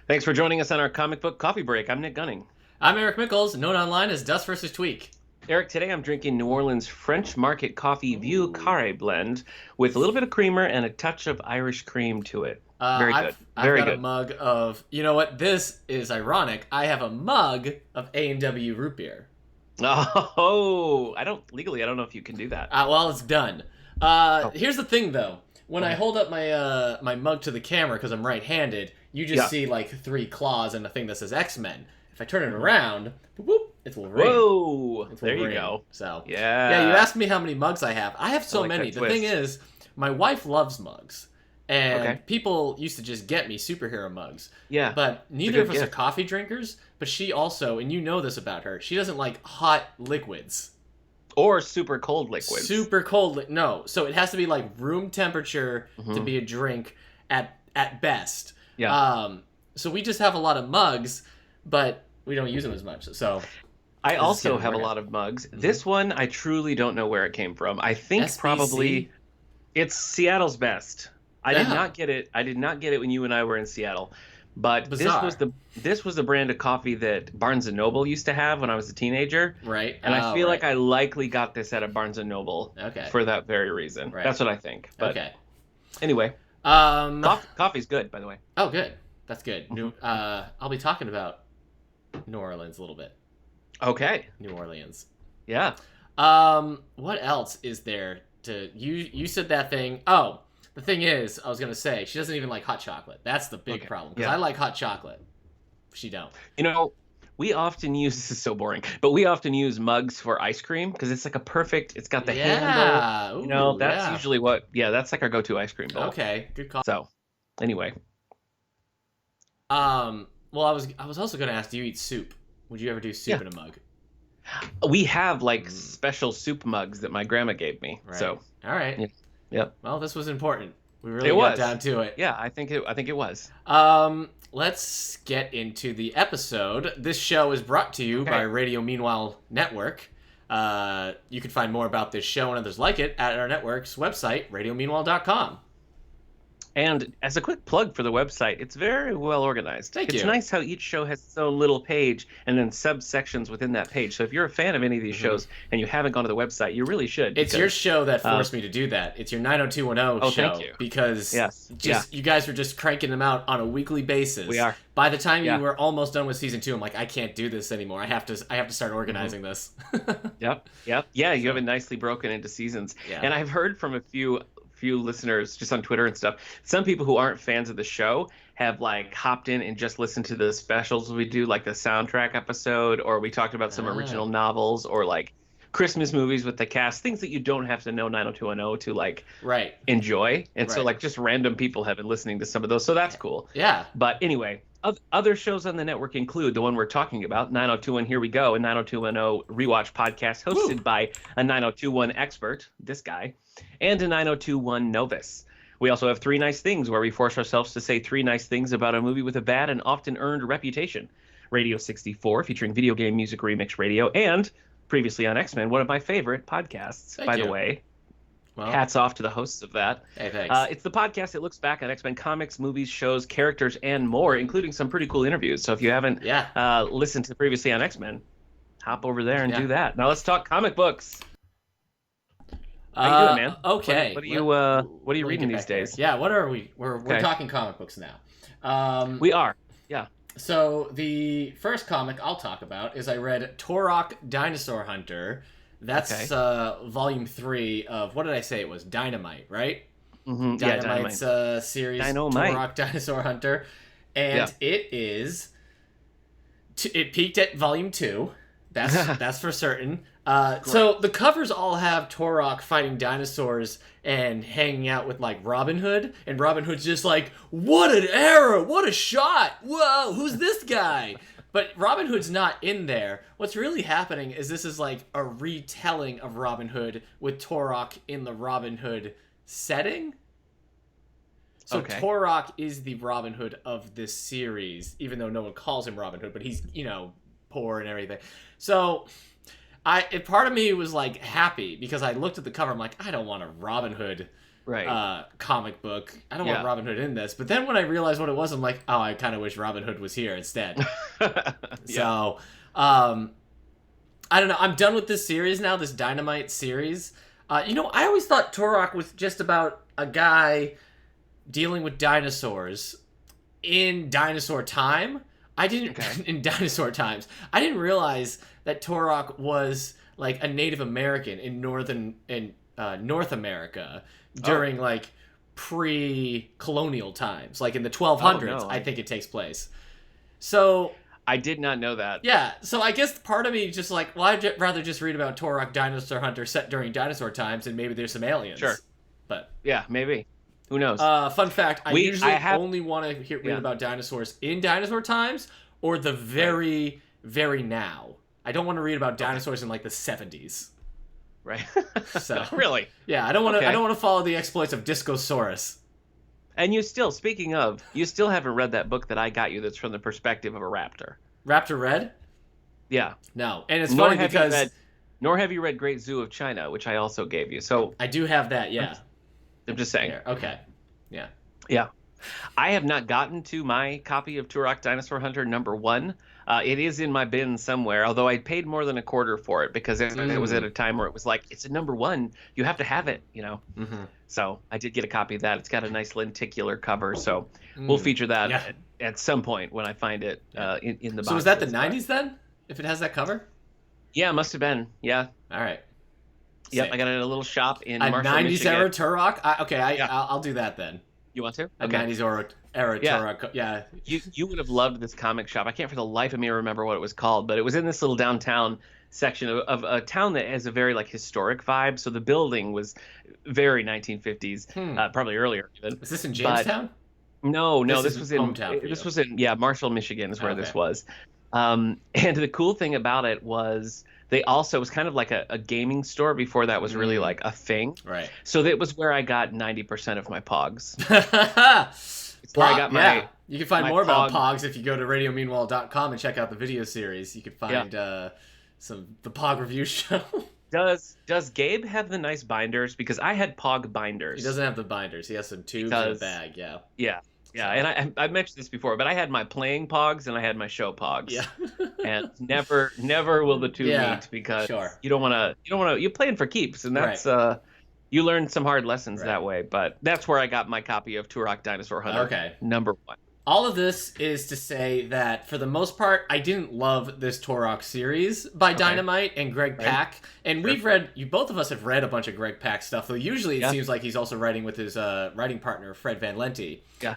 Thanks for joining us on our comic book coffee break. I'm Nick Gunning. I'm Eric Mickles, known online as Dust vs. Tweak. Eric, today I'm drinking New Orleans French Market Coffee Vieux Ooh. Carre blend with a little bit of creamer and a touch of Irish cream to it. Uh, Very good. I've, I've Very got a good. mug of, you know what, this is ironic. I have a mug of A&W root beer. Oh, I don't know if you can do that. Well, it's done. Oh. Here's the thing, though. When I hold up my mug to the camera, because I'm right-handed, you just see, like, 3 claws and a thing that says X-Men. If I turn it around, whoop, it's Wolverine. Whoa! It's There Wolverine. you go. So, Yeah. you asked me how many mugs I have. I have so like many. that The thing twist. is, my wife loves mugs. And Okay. people used to just get me superhero mugs. Yeah. But neither of good us are gift. coffee drinkers. But she also, and you know this about her, she doesn't like hot liquids. Or super cold liquids. Super cold. No. So it has to be like room temperature to Mhm. be a drink at best. Yeah. So we just have a lot of mugs, but we don't use them as much. So I also getting have a weird. lot of mugs. This one, I truly don't know where it came from. I think SBC? probably it's Seattle's best. I did Yeah. not get it. I did not get it when you and I were in Seattle. But Bizarre. this was the brand of coffee that Barnes and Noble used to have when I was a teenager. Right. And I feel right. like I likely got this at a Barnes and Noble Okay. for that very reason. Right. That's what I think. But Okay. anyway, Um. coffee's good, by the way. Oh, good. That's good. I'll be talking about New Orleans a little bit. Okay. New Orleans. Yeah. What else is there to you said that thing. Oh, the thing is, I was gonna say she doesn't even like hot chocolate. That's the big Okay. problem because Yeah. I like hot chocolate. She don't. You know, we often use this is so boring, but we often use mugs for ice cream because it's like a perfect. It's got the handle. Ooh, That's yeah. usually that's like our go-to ice cream bowl. Okay. Good call. So, anyway, Well, I was also gonna ask, do you eat soup? Would you ever do soup Yeah. in a mug? we have like special soup mugs that my grandma gave me. Right. So, All right. Yeah. Yep. Well, this was important. We really It got was. down to it. yeah, I think it was. Let's get into the episode. This show is brought to you Okay. by Radio Meanwhile Network. You can find more about this show and others like it at our network's website, radiomeanwhile.com. And as a quick plug for the website, it's very well organized. Thank It's you. nice how each show has its own little page and then subsections within that page. So if you're a fan of any of these shows and you haven't gone to the website, you really should. It's your because- show that forced me to do that. It's your 90210 Oh, show. thank you. Because Yes. you guys were just cranking them out on a weekly basis. We are. By the time Yeah. you were almost done with season 2, I'm like, I can't do this anymore. I have to start organizing this. Yep. Yeah, you have it nicely broken into seasons. Yeah. And I've heard from a few listeners just on Twitter and stuff. Some people who aren't fans of the show have like hopped in and just listened to the specials we do, like the soundtrack episode, or we talked about some original novels, or like Christmas movies with the cast, things that you don't have to know 90210 to like Right. enjoy. And so Right. like just random people have been listening to some of those. So that's cool. Yeah. But anyway, other shows on the network include the one we're talking about, 90210 Here We Go, a 90210 rewatch podcast hosted by a 9021 expert, this guy, and a 9021 novice. We also have Three Nice Things, where we force ourselves to say 3 nice things about a movie with a bad and often earned reputation. Radio 64, featuring video game music remix radio, and previously on X-Men, one of my favorite podcasts, Thank by you. the way. Well, Hats off to the hosts of that. hey, thanks. It's the podcast that looks back at X-Men comics, movies, shows, characters, and more, including some pretty cool interviews. So if you haven't listened to previously on X-Men, hop over there and do that. Now let's talk comic books. How you doing, man? Okay. What are you reading these days? Yeah, what are we? We're Okay. talking comic books now. We are. Yeah. So the first comic I'll talk about is I read Turok Dinosaur Hunter. That's volume 3 of, what did I say it was? Dynamite, right? Mm-hmm. Dynamite's series, Dynamite. Turok Dinosaur Hunter. And it is... it peaked at volume 2. That's for certain. So the covers all have Turok fighting dinosaurs and hanging out with like Robin Hood, and Robin Hood's just like, what an arrow, what a shot, whoa, who's this guy? But Robin Hood's not in there. What's really happening is this is like a retelling of Robin Hood with Turok in the Robin Hood setting. So Turok is the Robin Hood of this series, even though no one calls him Robin Hood, but he's, poor and everything. So part of me was like happy because I looked at the cover. I'm like, I don't want a Robin Hood comic book. I don't want Robin Hood in this. But then when I realized what it was, I'm like, oh, I kind of wish Robin Hood was here instead. So, I don't know. I'm done with this series now, this Dynamite series. I always thought Turok was just about a guy dealing with dinosaurs in dinosaur time. In dinosaur times. I didn't realize that Turok was like a Native American in North America during like pre-colonial times, like in the 1200s. I think it takes place. So I did not know that. Yeah, so I guess part of me just like, well, I'd rather just read about Turok Dinosaur Hunter set during dinosaur times, and maybe there's some aliens. Sure. But yeah, maybe. Who knows? Fun fact, I usually only want to read about dinosaurs in dinosaur times or the very, very now. I don't want to read about dinosaurs in like the 70s. Right. So really? Yeah, I don't want to. I don't want to follow the exploits of Discosaurus. And you still haven't read that book that I got you that's from the perspective of a raptor. Raptor Red? Yeah. No. And it's funny because... Nor have you read Great Zoo of China, which I also gave you. So I do have that, yeah. I'm just saying. Okay. Yeah. Yeah. I have not gotten to my copy of Turok Dinosaur Hunter #1. It is in my bin somewhere, although I paid more than a quarter for it because it was at a time where it was like, it's a #1. You have to have it, Mm-hmm. So I did get a copy of that. It's got a nice lenticular cover, so we'll feature that at some point when I find it in the box. So was that the 90s then, if it has that cover? Yeah, it must have been. Yeah. All right. Yep, I got it at a little shop in a Marshall, 90s Michigan. era Turok? I'll do that then. You want to? A 90s era Turok. Yeah. You would have loved this comic shop. I can't for the life of me remember what it was called, but it was in this little downtown section of a town that has a very like historic vibe. So the building was very 1950s, probably earlier even. Is this in Jamestown? No, this was in hometown. This was in Marshall, Michigan is where this was. And the cool thing about it was it was kind of like a gaming store before that was really like a thing. Right. So that was where I got 90% of my pogs. It's where I got my You can find more about Pogs if you go to radiomeanwhile.com and check out the video series. You can find the Pog review show. Does Gabe have the nice binders? Because I had Pog binders. He doesn't have the binders. He has some tubes and a bag, Yeah, and I mentioned this before, but I had my playing Pogs and I had my show Pogs. Yeah. And never will the two meet because you don't want to you're playing for keeps, and that's you learn some hard lessons that way. But that's where I got my copy of Turok Dinosaur Hunter #1. All of this is to say that for the most part, I didn't love this Turok series by Dynamite and Greg Pak. And both of us have read a bunch of Greg Pak stuff, though usually it seems like he's also writing with his writing partner, Fred Van Lente. Yeah.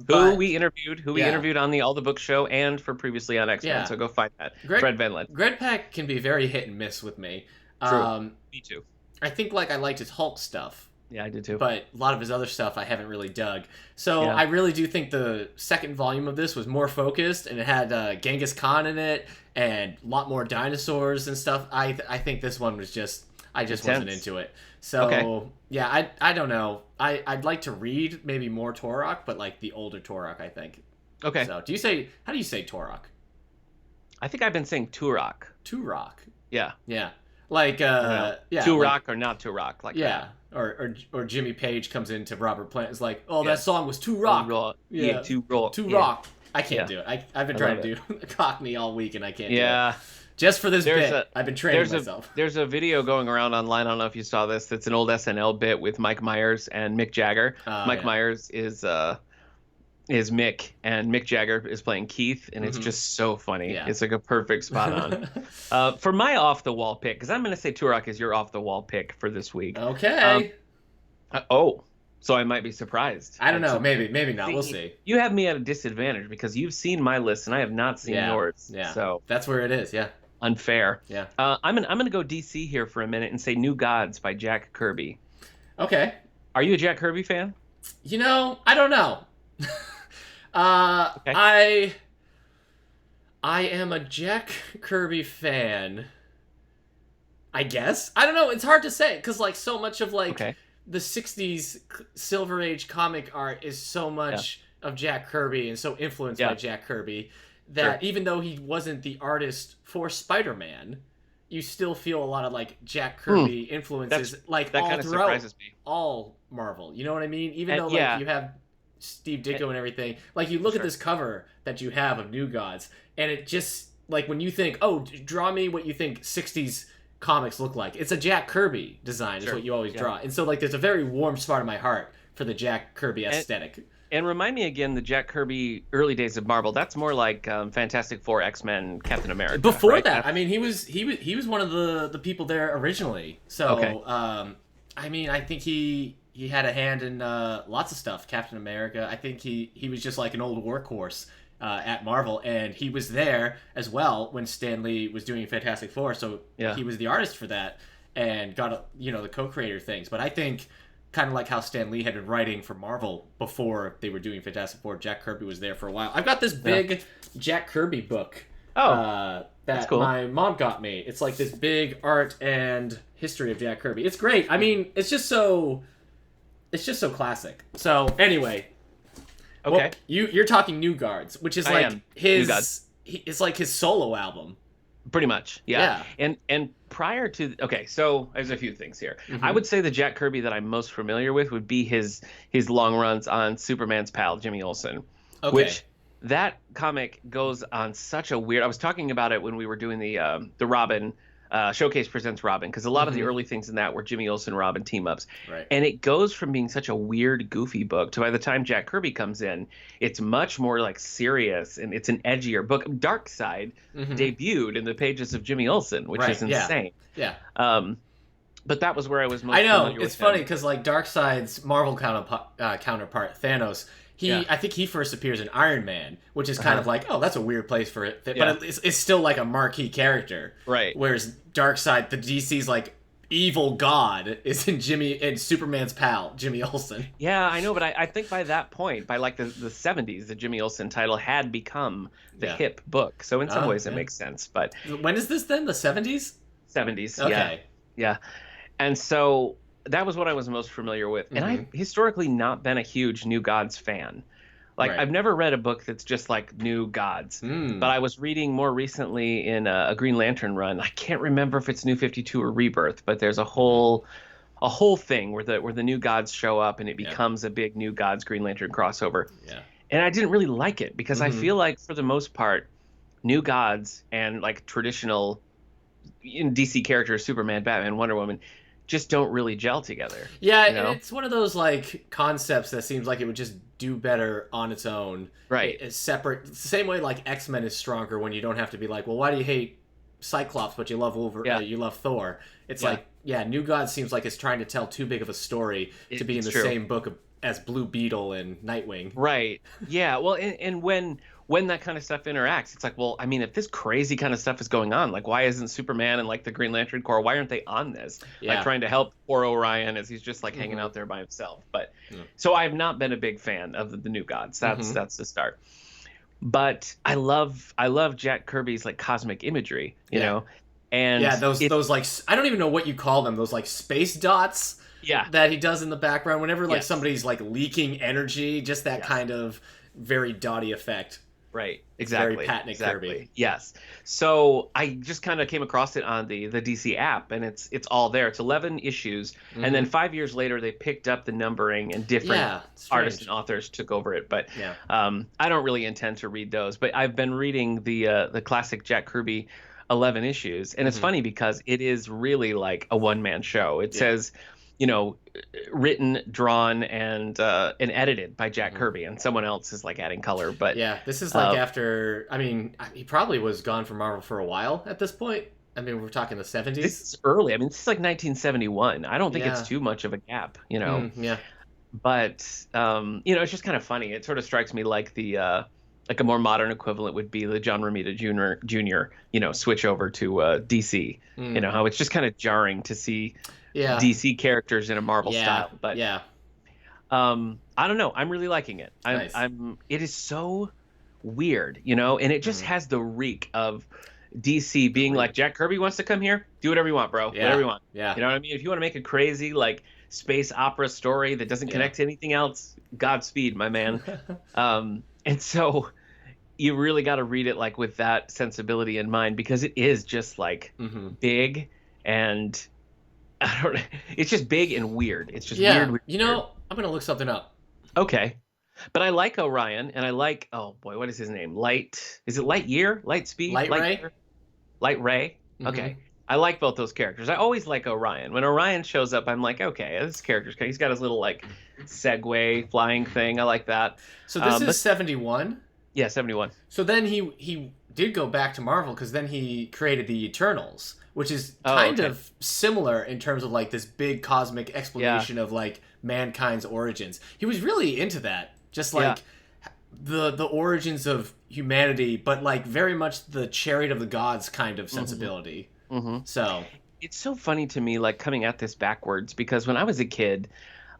Who we interviewed on the All the Book show and for previously on X-Men, so go find that. Fred Van Lente. Greg Pak can be very hit and miss with me. True. Me too. I think I liked his Hulk stuff. Yeah, I did too. But a lot of his other stuff I haven't really dug. So I really do think the second volume of this was more focused, and it had Genghis Khan in it and a lot more dinosaurs and stuff. I think this one was I just wasn't into it. So I don't know. I'd like to read maybe more Turok, but like the older Turok, I think. Okay. So how do you say Turok? I think I've been saying Turok. Turok. Yeah. Yeah. Like Turok or not Turok, like that. Or Jimmy Page comes into Robert Plant. It's like, that song was Turok. Turok. I can't do it. I've been trying to do Cockney all week and I can't do it. Just for this bit, I've been training myself. There's a video going around online. I don't know if you saw this. That's an old SNL bit with Mike Myers and Mick Jagger. Mike Myers is Mick, and Mick Jagger is playing Keith, and it's just so funny. Yeah. It's like a perfect spot on. For my off-the-wall pick, because I'm going to say Turok is your off-the-wall pick for this week. Okay. So I might be surprised. I don't know. Maybe not. We'll see. You have me at a disadvantage because you've seen my list, and I have not seen yours. Yeah. So that's where it is. Yeah. Unfair. Yeah. I'm gonna go DC here for a minute and say New Gods by Jack Kirby. Okay. Are you a Jack Kirby fan? I don't know. I am a Jack Kirby fan. I guess. I don't know. It's hard to say because so much of the 60s Silver Age comic art is so much of Jack Kirby and so influenced by Jack Kirby that even though he wasn't the artist for Spider-Man, you still feel a lot of like Jack Kirby influences, like that all kind of throughout surprises me. all Marvel. You know what I mean? Even And, though like you have Steve Ditko and everything, like you look at this cover that you have of New Gods, and it just like when you think, oh, draw me what you think '60s comics look like. It's a Jack Kirby design is what you always draw, and so like there's a very warm spot in my heart for the Jack Kirby aesthetic. And remind me again, the Jack Kirby early days of Marvel. That's more like Fantastic Four, X-Men, Captain America. Before right? that, I mean, he was one of the people there originally. So, I mean, I think he had a hand in lots of stuff. Captain America. I think he was just like an old workhorse at Marvel, and he was there as well when Stan Lee was doing Fantastic Four. So he was the artist for that and got the co-creator things. But I think, kind of like how Stan Lee had been writing for Marvel before they were doing Fantastic Four, Jack Kirby was there for a while. I've got this big Jack Kirby book that cool. My mom got me. It's like this big art and history of Jack Kirby. It's great. I mean, it's just so classic. So anyway, okay, you're talking New Guards, which is like it's like his solo album. Pretty much, yeah. And prior to so there's a few things here. I would say the Jack Kirby that I'm most familiar with would be his long runs on Superman's pal Jimmy Olsen, which that comic goes on such a weird. I was talking about it when we were doing the Robin Showcase Presents Robin, because a lot of the early things in that were Jimmy Olsen Robin team ups, right? And it goes from being such a weird, goofy book to by the time Jack Kirby comes in, it's much more like serious and it's an edgier book. Dark Side debuted in the pages of Jimmy Olsen, which is insane. Yeah. But that was where I was most. I know it's funny because like Darkseid's Marvel counterpart Thanos. I think he first appears in Iron Man, which is kind of like, oh, that's a weird place for it. But it's still like a marquee character. Right. Whereas Darkseid, the DC's like evil god, is in Superman's pal, Jimmy Olsen. Yeah, I know, but I think by that point, by like the 70s, the Jimmy Olsen title had become the hip book. So in some ways it makes sense. But when is this then? The 70s? 70s, okay. Yeah. And so that was what I was most familiar with. And I've historically not been a huge New Gods fan. Like, I've never read a book that's just like New Gods. But I was reading more recently in a Green Lantern run. I can't remember if it's New 52 or Rebirth, but there's a whole thing where the New Gods show up and it becomes a big New Gods Green Lantern crossover. Yeah. And I didn't really like it because I feel like for the most part, New Gods and like traditional DC characters, Superman, Batman, Wonder Woman, just don't really gel together. Yeah, it's one of those like concepts that seems like it would just do better on its own. Right. It's separate. It's the same way like X-Men is stronger when you don't have to be like, well, why do you hate Cyclops but you love you love Thor? It's like, New Gods seems like it's trying to tell too big of a story to be in the same book as Blue Beetle and Nightwing. Right. Yeah. Well, and when that kind of stuff interacts, it's like, well, I mean, if this crazy kind of stuff is going on, like, why isn't Superman and like the Green Lantern Corps, why aren't they on this? Like trying to help poor Orion as he's just like hanging out there by himself. But so I've not been a big fan of the New Gods. That's the start. But I love Jack Kirby's like cosmic imagery, you know, and those like, I don't even know what you call them. Those like space dots. That he does in the background whenever like somebody's like leaking energy, just that kind of very dotty effect. Right, exactly. Very patented Kirby. Yes. So I just kind of came across it on the DC app, and it's all there. It's 11 issues, and then 5 years later they picked up the numbering, and different artists and authors took over it. But I don't really intend to read those. But I've been reading the classic Jack Kirby 11 issues, and it's funny because it is really like a one-man show. It says, written, drawn, and edited by Jack Kirby, and someone else is like adding color. But this is like after. I mean, he probably was gone from Marvel for a while at this point. I mean, we're talking the 70s. This is early. I mean, this is like 1971. I don't think it's too much of a gap, But it's just kind of funny. It sort of strikes me like the like a more modern equivalent would be the John Romita Jr. Switch over to DC. How it's just kind of jarring to see. DC characters in a Marvel style, but I don't know. I'm really liking it. It is so weird, and it just has the reek of DC being like, Jack Kirby wants to come here, do whatever you want, bro. Whatever you want. Yeah. You know what I mean? If you want to make a crazy like space opera story that doesn't connect to anything else, Godspeed, my man. And so you really got to read it like with that sensibility in mind, because it is just like big and I don't know. It's just big and weird. It's just weird. You know, I'm gonna look something up. Okay. But I like Orion, and I like, oh boy, what is his name? Is it Lightyear? Lightspeed? Light Ray? Light Ray? Okay. I like both those characters. I always like Orion. When Orion shows up, I'm like, okay, this character's he's got his little like Segway flying thing. I like that. So this is 71? Yeah, 71. So then he did go back to Marvel, because then he created the Eternals, which is kind of similar in terms of like this big cosmic explanation of like mankind's origins. He was really into that. Just like the origins of humanity, but like very much the chariot of the gods kind of sensibility. So it's so funny to me, like coming at this backwards, because when I was a kid,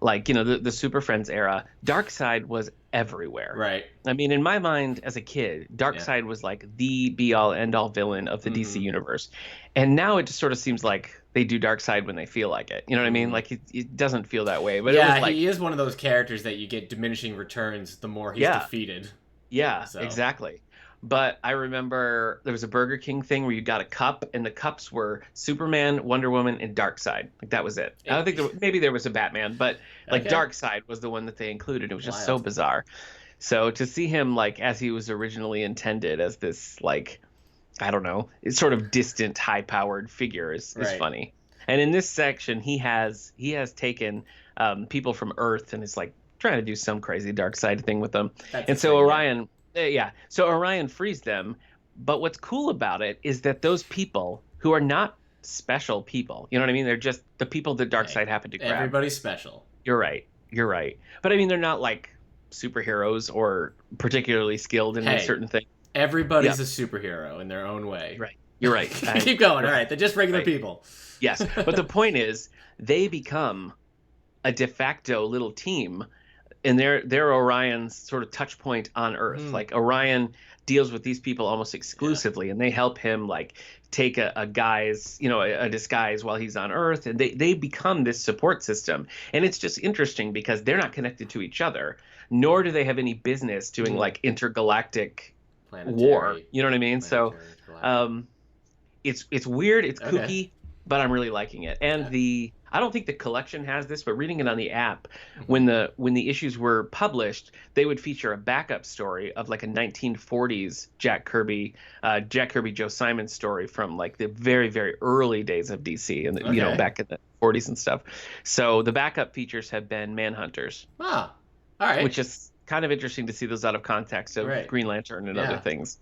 like, you know, the Super Friends era, Darkseid was everywhere. Right. I mean, in my mind as a kid, Darkseid was like the be-all, end-all villain of the DC universe. And now it just sort of seems like they do Darkseid when they feel like it. You know what I mean? Like, it doesn't feel that way. But it was like, he is one of those characters that you get diminishing returns the more he's defeated. Yeah, exactly. But I remember there was a Burger King thing where you got a cup, and the cups were Superman, Wonder Woman, and Darkseid. Like, that was it. I don't think maybe there was a Batman, but like Darkseid was the one that they included. It was just so bizarre. So to see him like as he was originally intended, as this like, I don't know, it's sort of distant, high-powered figure is funny. And in this section, he has taken people from Earth and is like trying to do some crazy Darkseid thing with them. So Orion. So Orion frees them, but what's cool about it is that those people who are not special people, you know what I mean? They're just the people that Darkseid happened to grab. Everybody's special. You're right. But I mean, they're not like superheroes or particularly skilled in certain things. Everybody's a superhero in their own way. Right. You're right. Keep going. All right. They're just regular people. Yes. But the point is, they become a de facto little team, and they're Orion's sort of touch point on Earth. Like, Orion deals with these people almost exclusively, and they help him like take a guy's, you know, a disguise while he's on Earth, and they become this support system. And it's just interesting because they're not connected to each other, nor do they have any business doing like intergalactic war. You know what I mean? So it's weird, it's kooky, but I'm really liking it. And I don't think the collection has this, but reading it on the app, when the issues were published, they would feature a backup story of like a 1940s Jack Kirby, Joe Simon story from like the very, very early days of DC, and you know, back in the 40s and stuff. So the backup features have been Manhunters. Ah, all right. Which is kind of interesting to see those out of context of Green Lantern and other things.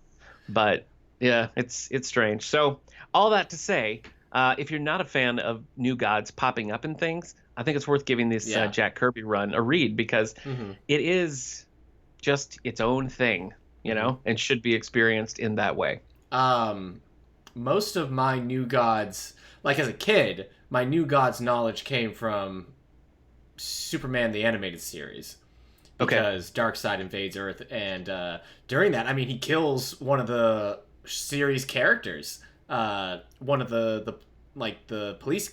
But yeah, it's strange. So all that to say, if you're not a fan of new gods popping up in things, I think it's worth giving this Jack Kirby run a read, because it is just its own thing, you know, and should be experienced in that way. Most of my new gods, like as a kid, my new gods knowledge came from Superman the Animated Series. Because Darkseid invades Earth, and during that, I mean, he kills one of the series characters. One of the police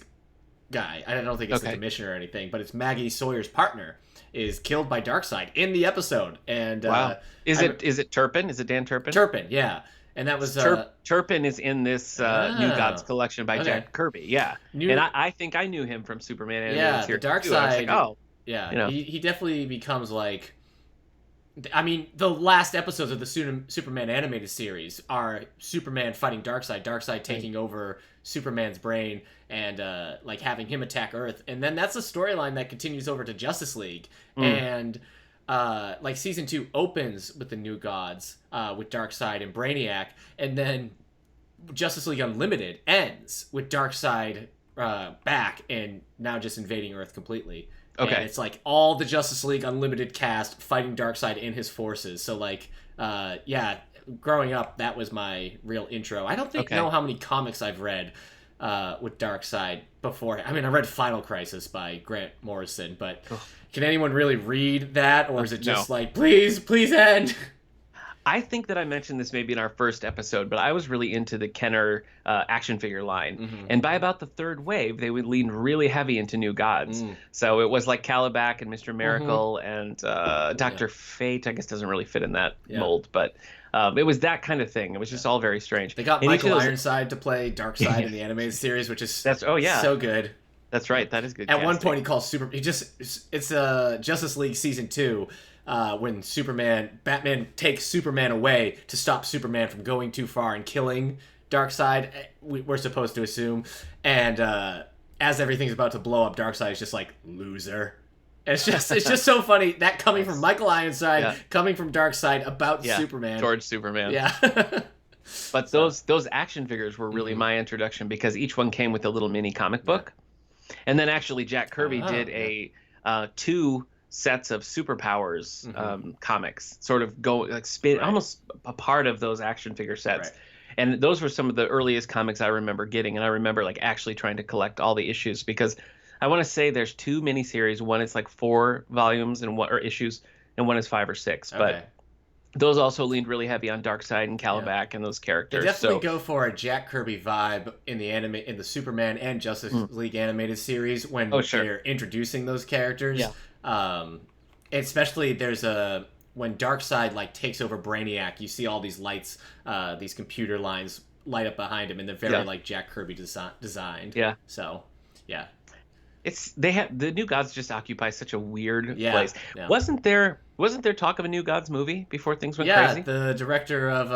guy. I don't think it's the commissioner or anything, but it's Maggie Sawyer's partner is killed by Darkseid in the episode. And is it Turpin? Is it Dan Turpin? Turpin, yeah. And that was Turpin is in this New Gods collection by Jack Kirby. Yeah, and I think I knew him from Superman. Yeah, the Darkseid. Like, yeah, you know. He definitely becomes like. I mean, the last episodes of the Superman animated series are Superman fighting Darkseid, Darkseid taking over Superman's brain and like having him attack Earth, and then that's a storyline that continues over to Justice League, and like season 2 opens with the New Gods with Darkseid and Brainiac, and then Justice League Unlimited ends with Darkseid back and now just invading Earth completely. And it's like all the Justice League Unlimited cast fighting Darkseid in his forces. So like, growing up, that was my real intro. I don't know how many comics I've read with Darkseid before. I mean, I read Final Crisis by Grant Morrison, but can anyone really read that, or is it just like, please end? I think that I mentioned this maybe in our first episode, but I was really into the Kenner action figure line. Mm-hmm. And by about the third wave, they would lean really heavy into New Gods. So it was like Calabac and Mr. Miracle and Dr. Fate, I guess doesn't really fit in that mold, but it was that kind of thing. It was just all very strange. They got Michael Ironside to play Darkseid in the animated series, which is so good. That's right. That is good. At one point, he calls it's Justice League season 2. When Batman takes Superman away to stop Superman from going too far and killing Darkseid, we're supposed to assume. And as everything's about to blow up, Darkseid is just like, loser. And it's just so funny, that coming from Michael Ironside, coming from Darkseid about Superman. Towards Superman. Yeah. But those action figures were really my introduction, because each one came with a little mini comic book. And then actually Jack Kirby did a 2 sets of superpowers comics, sort of go like spin almost a part of those action figure sets. And those were some of the earliest comics I remember getting, and I remember like actually trying to collect all the issues, because I want to say there's 2 miniseries. One is like 4 volumes or issues, and one is 5 or 6. But those also leaned really heavy on Darkseid and Calabac and those characters. They definitely go for a Jack Kirby vibe in the Superman and Justice League animated series when they're introducing those characters. Especially when Darkseid like takes over Brainiac, you see all these lights, these computer lines light up behind him, and they're very like Jack Kirby designed. So the New Gods just occupy such a weird place. Wasn't there talk of a New Gods movie before things went crazy? The director of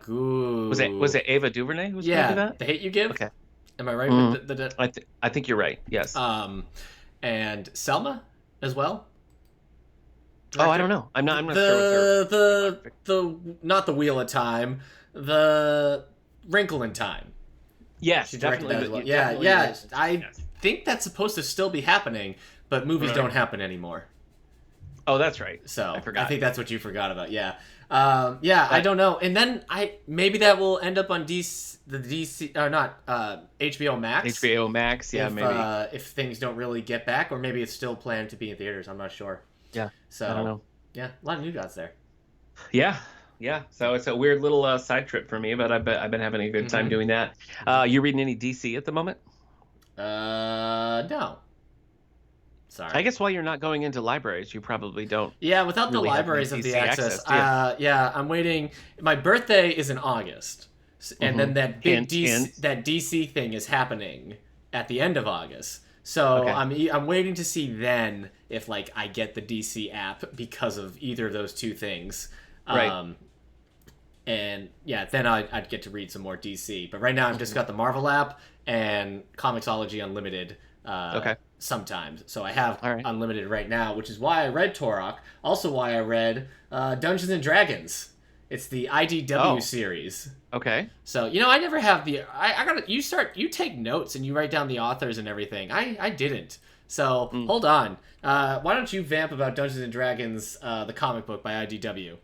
was it Ava DuVernay who was going to do that? The Hate You Give. Okay, am I right with the I think you're right. Yes. And Selma as well. Director? Oh, I don't know. I'm not sure. The not the Wheel of Time, the Wrinkle in Time. Yes, she directed that as well. I think that's supposed to still be happening, but movies don't happen anymore. Oh, that's right. So I forgot. I think that's what you forgot about. I don't know. And then maybe that will end up on HBO Max. HBO Max, maybe. If things don't really get back, or maybe it's still planned to be in theaters. I'm not sure. Yeah. So I don't know. Yeah, a lot of New Gods there. Yeah. So it's a weird little side trip for me, but I've been having a good time doing that. You reading any DC at the moment? No. Sorry. I guess while you're not going into libraries, you probably don't. Yeah, without the libraries of the access. I'm waiting. My birthday is in August, and then that big DC thing is happening at the end of August. So I'm waiting to see then if like I get the DC app because of either of those two things. Right. And then I'd get to read some more DC. But right now I've just got the Marvel app and Comixology Unlimited. Sometimes. So I have Unlimited right now, which is why I read Turok. Also why I read Dungeons and Dragons. It's the IDW series. Okay. So, I never have you take notes and you write down the authors and everything. I didn't. So, hold on. Why don't you vamp about Dungeons and Dragons, the comic book by IDW?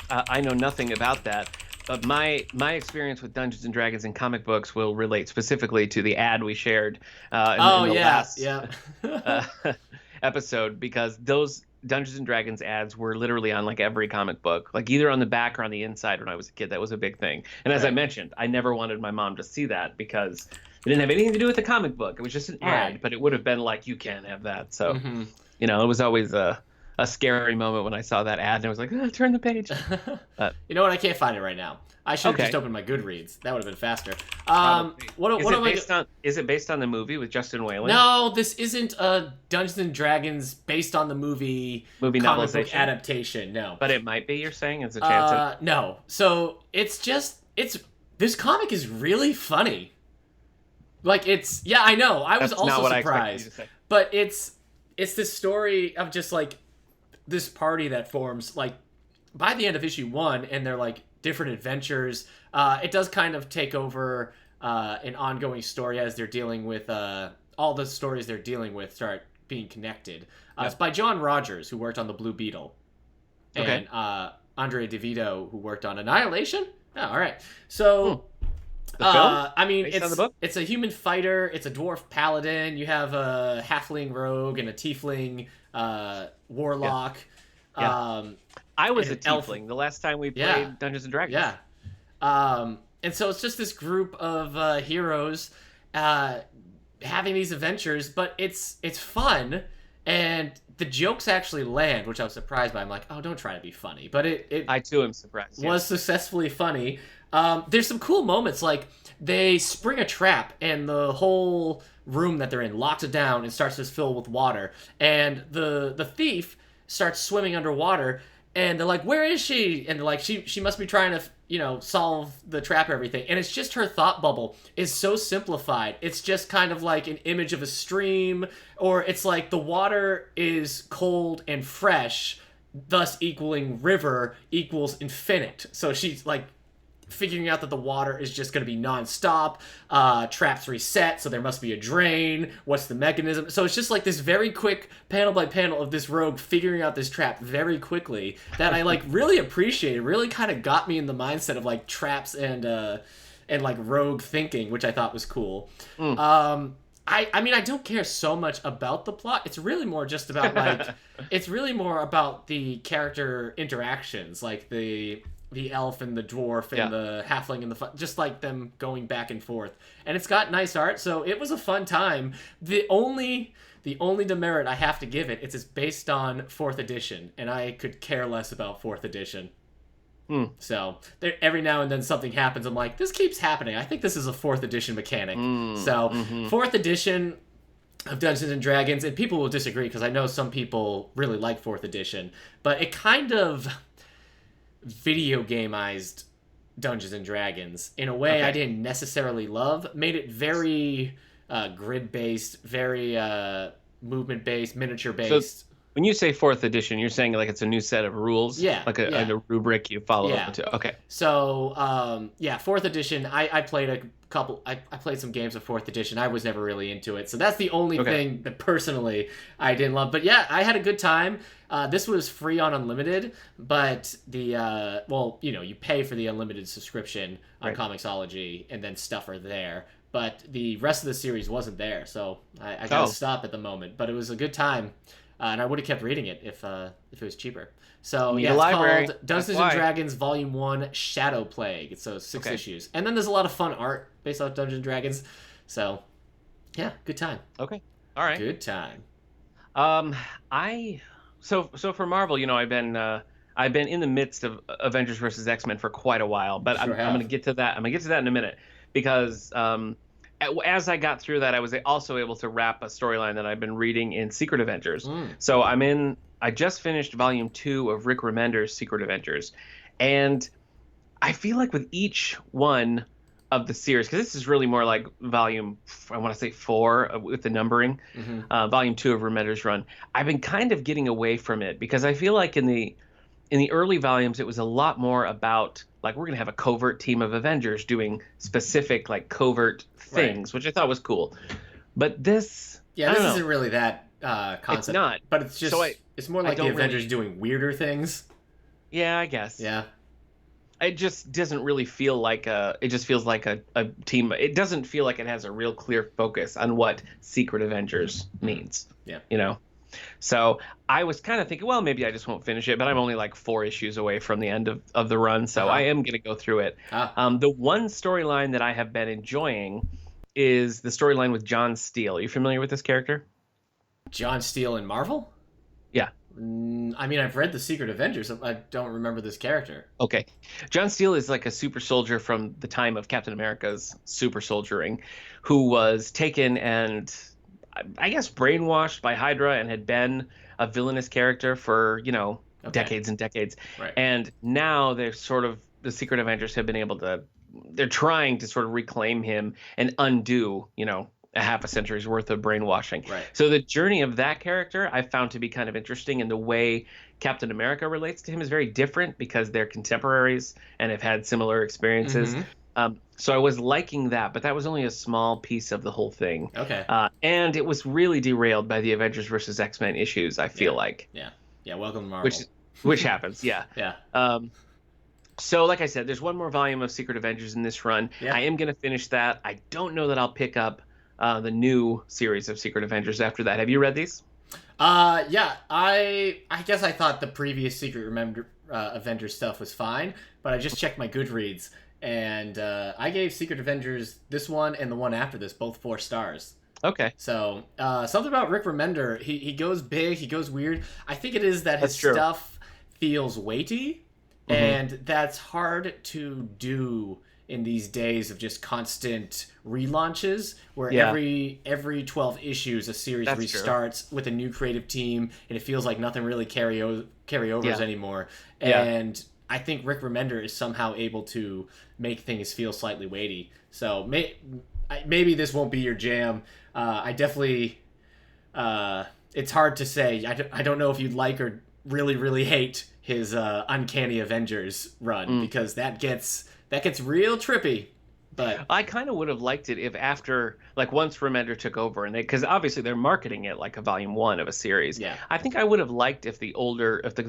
I know nothing about that. But my experience with Dungeons and Dragons and comic books will relate specifically to the ad we shared in the last episode, because those Dungeons and Dragons ads were literally on like every comic book, like either on the back or on the inside when I was a kid. That was a big thing. And as I mentioned, I never wanted my mom to see that because it didn't have anything to do with the comic book. It was just an ad, but it would have been like, you can't have that. So, it was always a scary moment when I saw that ad and I was like, turn the page. You know what? I can't find it right now. I should have just opened my Goodreads. That would have been faster. Is it based on the movie with Justin Whalen? No, this isn't a Dungeons and Dragons based on the movie comic book adaptation. No, but it might be. You're saying it's a chance. No, so it's this comic is really funny. Like I know. I was also surprised, but it's this story of just like this party that forms like by the end of issue 1, and they're like different adventures. It does kind of take over an ongoing story as they're dealing with all the stories they're dealing with start being connected. It's by John Rogers, who worked on the Blue Beetle, and Andre DeVito, who worked on Annihilation. Oh, all right. So the film? I mean, it's a human fighter. It's a dwarf paladin. You have a halfling rogue and a tiefling warlock. I was and a an elf. tiefling the last time we Yeah, played Dungeons and Dragons. yeah. And so it's just this group of heroes having these adventures, but it's fun, and the jokes actually land, which I was surprised by. I'm like, oh, don't try to be funny, but it I too am surprised. was successfully funny. There's some cool moments, like they spring a trap and the whole room that they're in locks it down and starts to fill with water, and the thief starts swimming underwater, and they're like, where is she? And they're like, she must be trying to, solve the trap or everything. And it's just her thought bubble is so simplified. It's just kind of like an image of a stream, or it's like the water is cold and fresh, thus equaling river equals infinite. So she's like figuring out that the water is just going to be nonstop. Traps reset, so there must be a drain. What's the mechanism? So it's just like this very quick panel by panel of this rogue figuring out this trap very quickly that I like really appreciated. Really kind of got me in the mindset of like traps and like rogue thinking, which I thought was cool. I mean, I don't care so much about the plot. It's really more just about like it's really more about the character interactions, like the elf and the dwarf and the halfling and just like them going back and forth. And it's got nice art, so it was a fun time. The only demerit I have to give it, it's based on 4th edition, and I could care less about 4th edition. So there, every now and then something happens. I'm like, this keeps happening. I think this is a 4th edition mechanic. 4th edition of Dungeons and Dragons, and people will disagree because I know some people really like 4th edition, but it kind of video gameized Dungeons and Dragons in a way I didn't necessarily love. Made it very grid based, very movement based, miniature based. So when you say 4th edition, you're saying like it's a new set of rules, like a rubric you follow up to. Okay. So 4th edition. I played a couple. I played some games of 4th edition. I was never really into it, so that's the only thing that personally I didn't love. But yeah, I had a good time. This was free on Unlimited, but the you pay for the unlimited subscription on Comixology, and then stuff are there. But the rest of the series wasn't there, so I gotta stop at the moment. But it was a good time, and I would have kept reading it if it was cheaper. So it's called Dungeons and Dragons Volume 1 Shadow Plague. It's 6 issues, and then there's a lot of fun art based off Dungeons and Dragons. So yeah, good time. Okay, all right, good time. So for Marvel, I've been in the midst of Avengers versus X-Men for quite a while, but I'm going to get to that. I'm going to get to that in a minute because as I got through that, I was also able to wrap a storyline that I've been reading in Secret Avengers. So I just finished Volume 2 of Rick Remender's Secret Avengers, and I feel like with each one of the series, because this is really more like volume, I want to say 4 with the numbering, volume 2 of Remender's run, I've been kind of getting away from it because I feel like in the early volumes it was a lot more about like we're gonna have a covert team of Avengers doing specific like covert things, which I thought was cool. But this isn't really that concept. It's not, but it's just it's more like the Avengers doing weirder things. Yeah, I guess. Yeah. It just doesn't really feel like it just feels like a team. It doesn't feel like it has a real clear focus on what Secret Avengers means. Yeah. So I was kind of thinking, well, maybe I just won't finish it, but I'm only like 4 issues away from the end of the run. So I am going to go through it. The one storyline that I have been enjoying is the storyline with John Steele. Are you familiar with this character? John Steele in Marvel? Yeah. I mean, I've read The Secret Avengers. I don't remember this character. Okay. John Steele is like a super soldier from the time of Captain America's super soldiering who was taken and, I guess, brainwashed by Hydra and had been a villainous character for, decades and decades. Right. And now they're sort of, the Secret Avengers have been able to, they're trying to sort of reclaim him and undo, a half a century's worth of brainwashing. Right. So the journey of that character I found to be kind of interesting, and the way Captain America relates to him is very different because they're contemporaries and have had similar experiences. So I was liking that, but that was only a small piece of the whole thing. Okay. And it was really derailed by the Avengers versus X-Men issues, I feel like. Yeah. Yeah, welcome to Marvel. Which happens, yeah. Yeah. So like I said, there's one more volume of Secret Avengers in this run. Yeah. I am going to finish that. I don't know that I'll pick up the new series of Secret Avengers after that. Have you read these? Yeah. I guess I thought the previous Secret Avengers stuff was fine, but I just checked my Goodreads, and I gave Secret Avengers, this one and the one after this, both 4 stars. Okay. So something about Rick Remender, he goes big, he goes weird. I think it is that his stuff feels weighty, and that's hard to do in these days of just constant relaunches, where every 12 issues a series restarts with a new creative team, and it feels like nothing really carryovers anymore. And I think Rick Remender is somehow able to make things feel slightly weighty. So maybe this won't be your jam. I definitely, it's hard to say. I don't know if you'd like or really, really hate his Uncanny Avengers run, because that gets real trippy. But I kind of would have liked it if after, like, once Remender took over, and because obviously they're marketing it like a volume 1 of a series. Yeah. I think I would have liked if the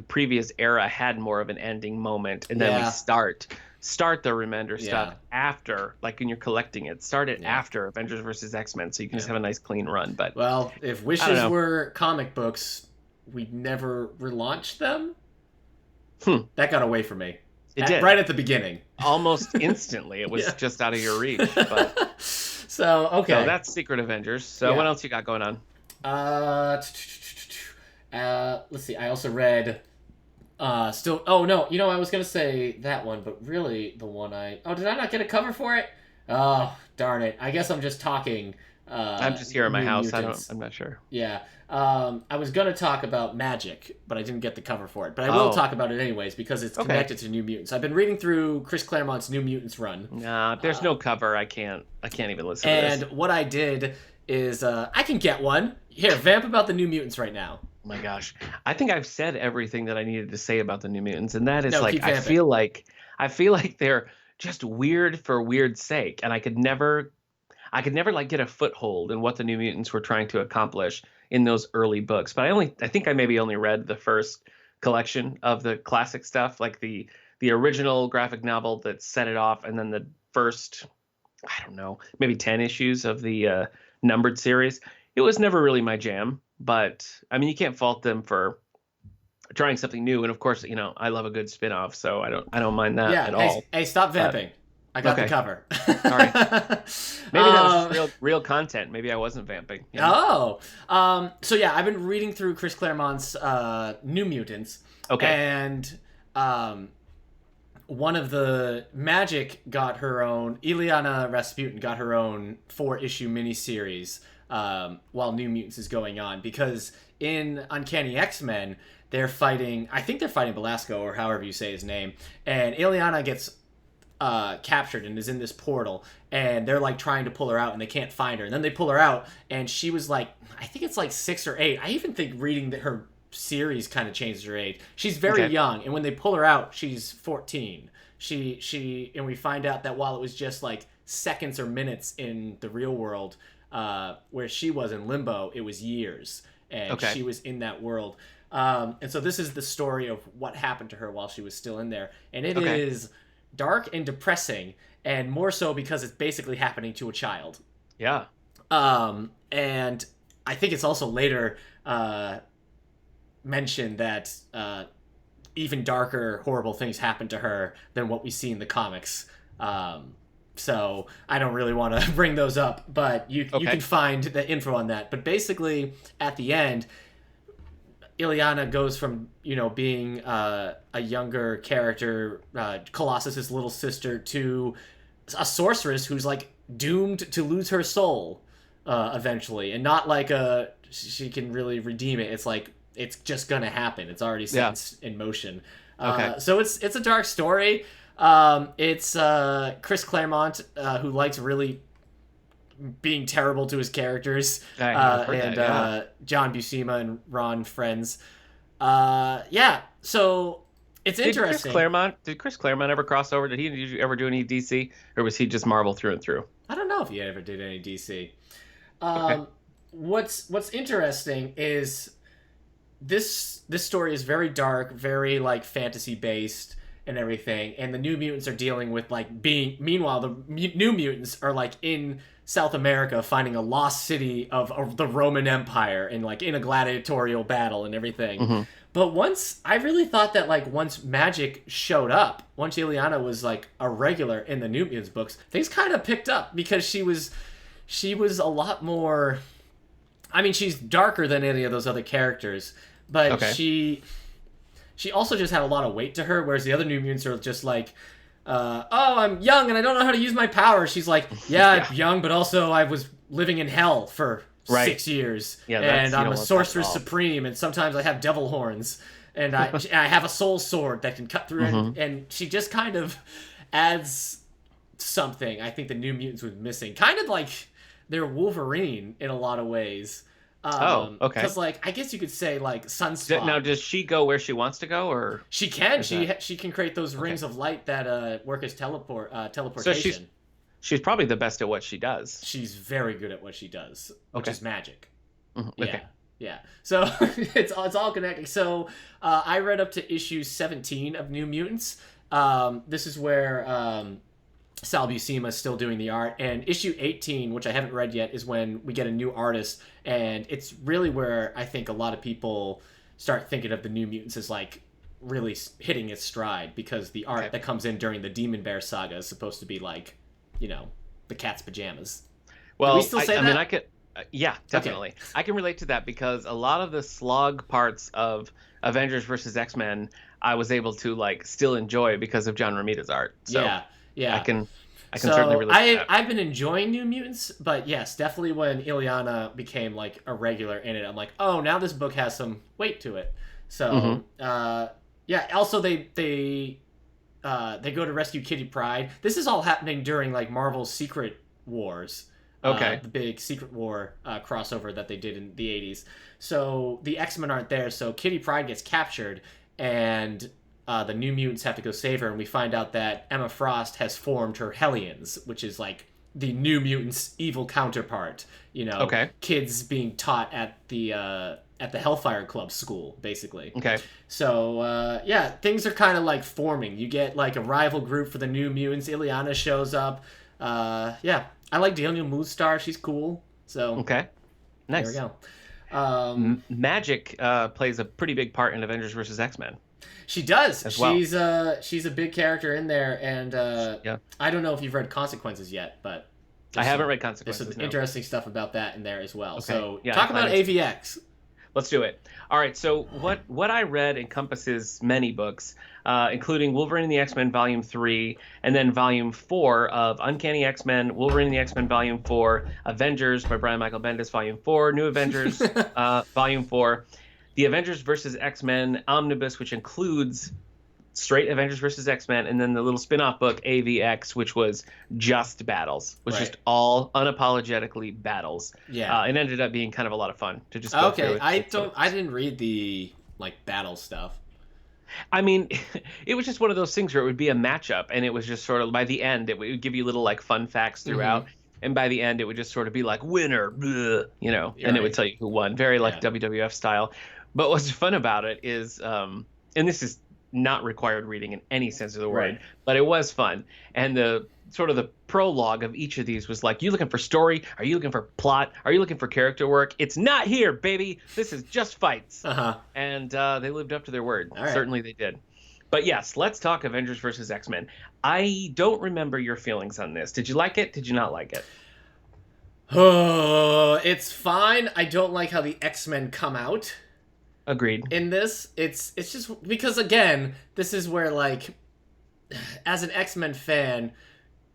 previous era had more of an ending moment, and then we start the Remender stuff after, like when you're collecting it. Start it after Avengers versus X-Men, so you can just have a nice clean run. But well, if wishes were comic books, we'd never relaunch them. That got away from me. It did. Right at the beginning. Almost instantly. It was just out of your reach. But... So, okay. So that's Secret Avengers. So what else you got going on? Let's see. I also read... Oh, no. You know, I was going to say that one, but really the one did I not get a cover for it? Oh, darn it. I guess I'm just talking... I'm just here at my house. Mutants. I'm not sure. Yeah. I was going to talk about Magik, but I didn't get the cover for it. But I will talk about it anyways, because it's connected to New Mutants. I've been reading through Chris Claremont's New Mutants run. Nah, there's no cover. I can't even listen to this. And what I did is, I can get one. Here, vamp about the New Mutants right now. Oh my gosh. I think I've said everything that I needed to say about the New Mutants, and that is I feel like they're just weird for weird's sake, and I could never like get a foothold in what the New Mutants were trying to accomplish in those early books. But I think I maybe only read the first collection of the classic stuff, like the original graphic novel that set it off, and then the first, I don't know, maybe 10 issues of the numbered series. It was never really my jam, but I mean, you can't fault them for trying something new. And of course, you know, I love a good spin-off, so I don't mind that at all. Hey, stop vamping. I got the cover. All right. Maybe that was real content. Maybe I wasn't vamping. You know? So yeah, I've been reading through Chris Claremont's New Mutants. Okay. And one of the Magik got her own, Ileana Rasputin got her own 4-issue miniseries while New Mutants is going on, because in Uncanny X-Men, they're fighting Belasco, or however you say his name, and Ileana gets captured and is in this portal, and they're like trying to pull her out and they can't find her, and then they pull her out and she was like, I think it's like 6 or 8. I even think reading her series kind of changed her age. She's very young, and when they pull her out, she's 14. And we find out that while it was just like seconds or minutes in the real world, where she was in limbo, it was years, and she was in that world. And so this is the story of what happened to her while she was still in there, and it is dark and depressing, and more so because it's basically happening to a child. Yeah. And I think it's also later mentioned that even darker, horrible things happen to her than what we see in the comics. So I don't really want to bring those up, but you can find the info on that. But basically, at the end, Ileana goes from, being a younger character, Colossus's little sister, to a sorceress who's like doomed to lose her soul eventually, and not like she can really redeem it. It's like it's just gonna happen. It's already set in motion. So it's a dark story. It's Chris Claremont, who likes really being terrible to his characters, and John Buscema and Ron Friends. So it's interesting. Did Chris Claremont ever cross over? Did he ever do any DC, or was he just Marvel through and through? I don't know if he ever did any DC. What's interesting is this story is very dark, very like fantasy based and everything, and the New Mutants are dealing with meanwhile the New Mutants are like in South America finding a lost city of the Roman Empire and like in a gladiatorial battle and everything. But I really thought that like once Magik showed up, once Ileana was like a regular in the New Mutants books, things kind of picked up because she was a lot more. I mean, she's darker than any of those other characters, but she also just had a lot of weight to her, whereas the other New Mutants are just like, oh, I'm young and I don't know how to use my powers. She's like, I'm young, but also I was living in hell for 6 years, and I'm a sorceress supreme, and sometimes I have devil horns, and I have a soul sword that can cut through, and she just kind of adds something I think the New Mutants was missing. Kind of like they're Wolverine in a lot of ways. Because like I guess you could say like Sunspot. Now, does she go where she wants to go, or she can? She can create those rings of light that work as teleportation. So she's probably the best at what she does. She's very good at what she does, which is magic. Okay. Yeah. So it's all connecting. So I read up to issue 17 of New Mutants. This is where Sal Buscema is still doing the art, and issue 18, which I haven't read yet, is when we get a new artist, and it's really where I think a lot of people start thinking of the New Mutants as like really hitting its stride, because the art that comes in during the Demon Bear saga is supposed to be like, you know, the cat's pajamas. Well, can we still say that? I mean, I could, yeah, definitely. Okay. I can relate to that because a lot of the slog parts of Avengers versus X-Men, I was able to like still enjoy because of John Romita's art. So yeah. I can certainly relate to that. I've been enjoying New Mutants, but yes, definitely when Ileana became like a regular in it, I'm like, oh, now this book has some weight to it. So, also they go to rescue Kitty Pryde. This is all happening during like Marvel's Secret Wars. The big Secret War crossover that they did in the 80s. So the X-Men aren't there, so Kitty Pryde gets captured, and the New Mutants have to go save her, and we find out that Emma Frost has formed her Hellions, which is like the New Mutants' evil counterpart. You know, kids being taught at the Hellfire Club school, basically. Okay. So, things are kind of like forming. You get like a rival group for the New Mutants. Ileana shows up. I like Daniel Moonstar. She's cool. So, nice. There we go. Magik plays a pretty big part in Avengers versus X-Men. She does. As well. She's a big character in there, and I don't know if you've read Consequences yet, but I haven't read Consequences. There's some interesting stuff about that in there as well. So yeah, talk about AVX. Let's do it. All right. So what I read encompasses many books, including Wolverine and the X-Men Volume 3, and then Volume 4 of Uncanny X-Men, Wolverine and the X-Men Volume 4, Avengers by Brian Michael Bendis Volume 4, New Avengers Volume 4, the Avengers versus X-Men Omnibus, which includes straight Avengers versus X-Men, and then the little spin-off book AVX, which was just battles, was just all unapologetically battles. Yeah, it ended up being kind of a lot of fun to just go through. I didn't read the like battle stuff. I mean, it was just one of those things where it would be a matchup, and it was just sort of by the end it would give you little like fun facts throughout. And by the end, it would just sort of be like winner, bleh, you know, and it would tell you who won, very like WWF style. But what's fun about it is, and this is not required reading in any sense of the word, but it was fun. And the sort of the prologue of each of these was like, you looking for story? Are you looking for plot? Are you looking for character work? It's not here, baby. This is just fights. And they lived up to their word. Certainly they did. But yes, let's talk Avengers versus X-Men. I don't remember your feelings on this. Did you like it? Did you not like it? Oh, it's fine. I don't like how the X-Men come out. Agreed. In this, it's just because, again, this is where, like, as an X-Men fan,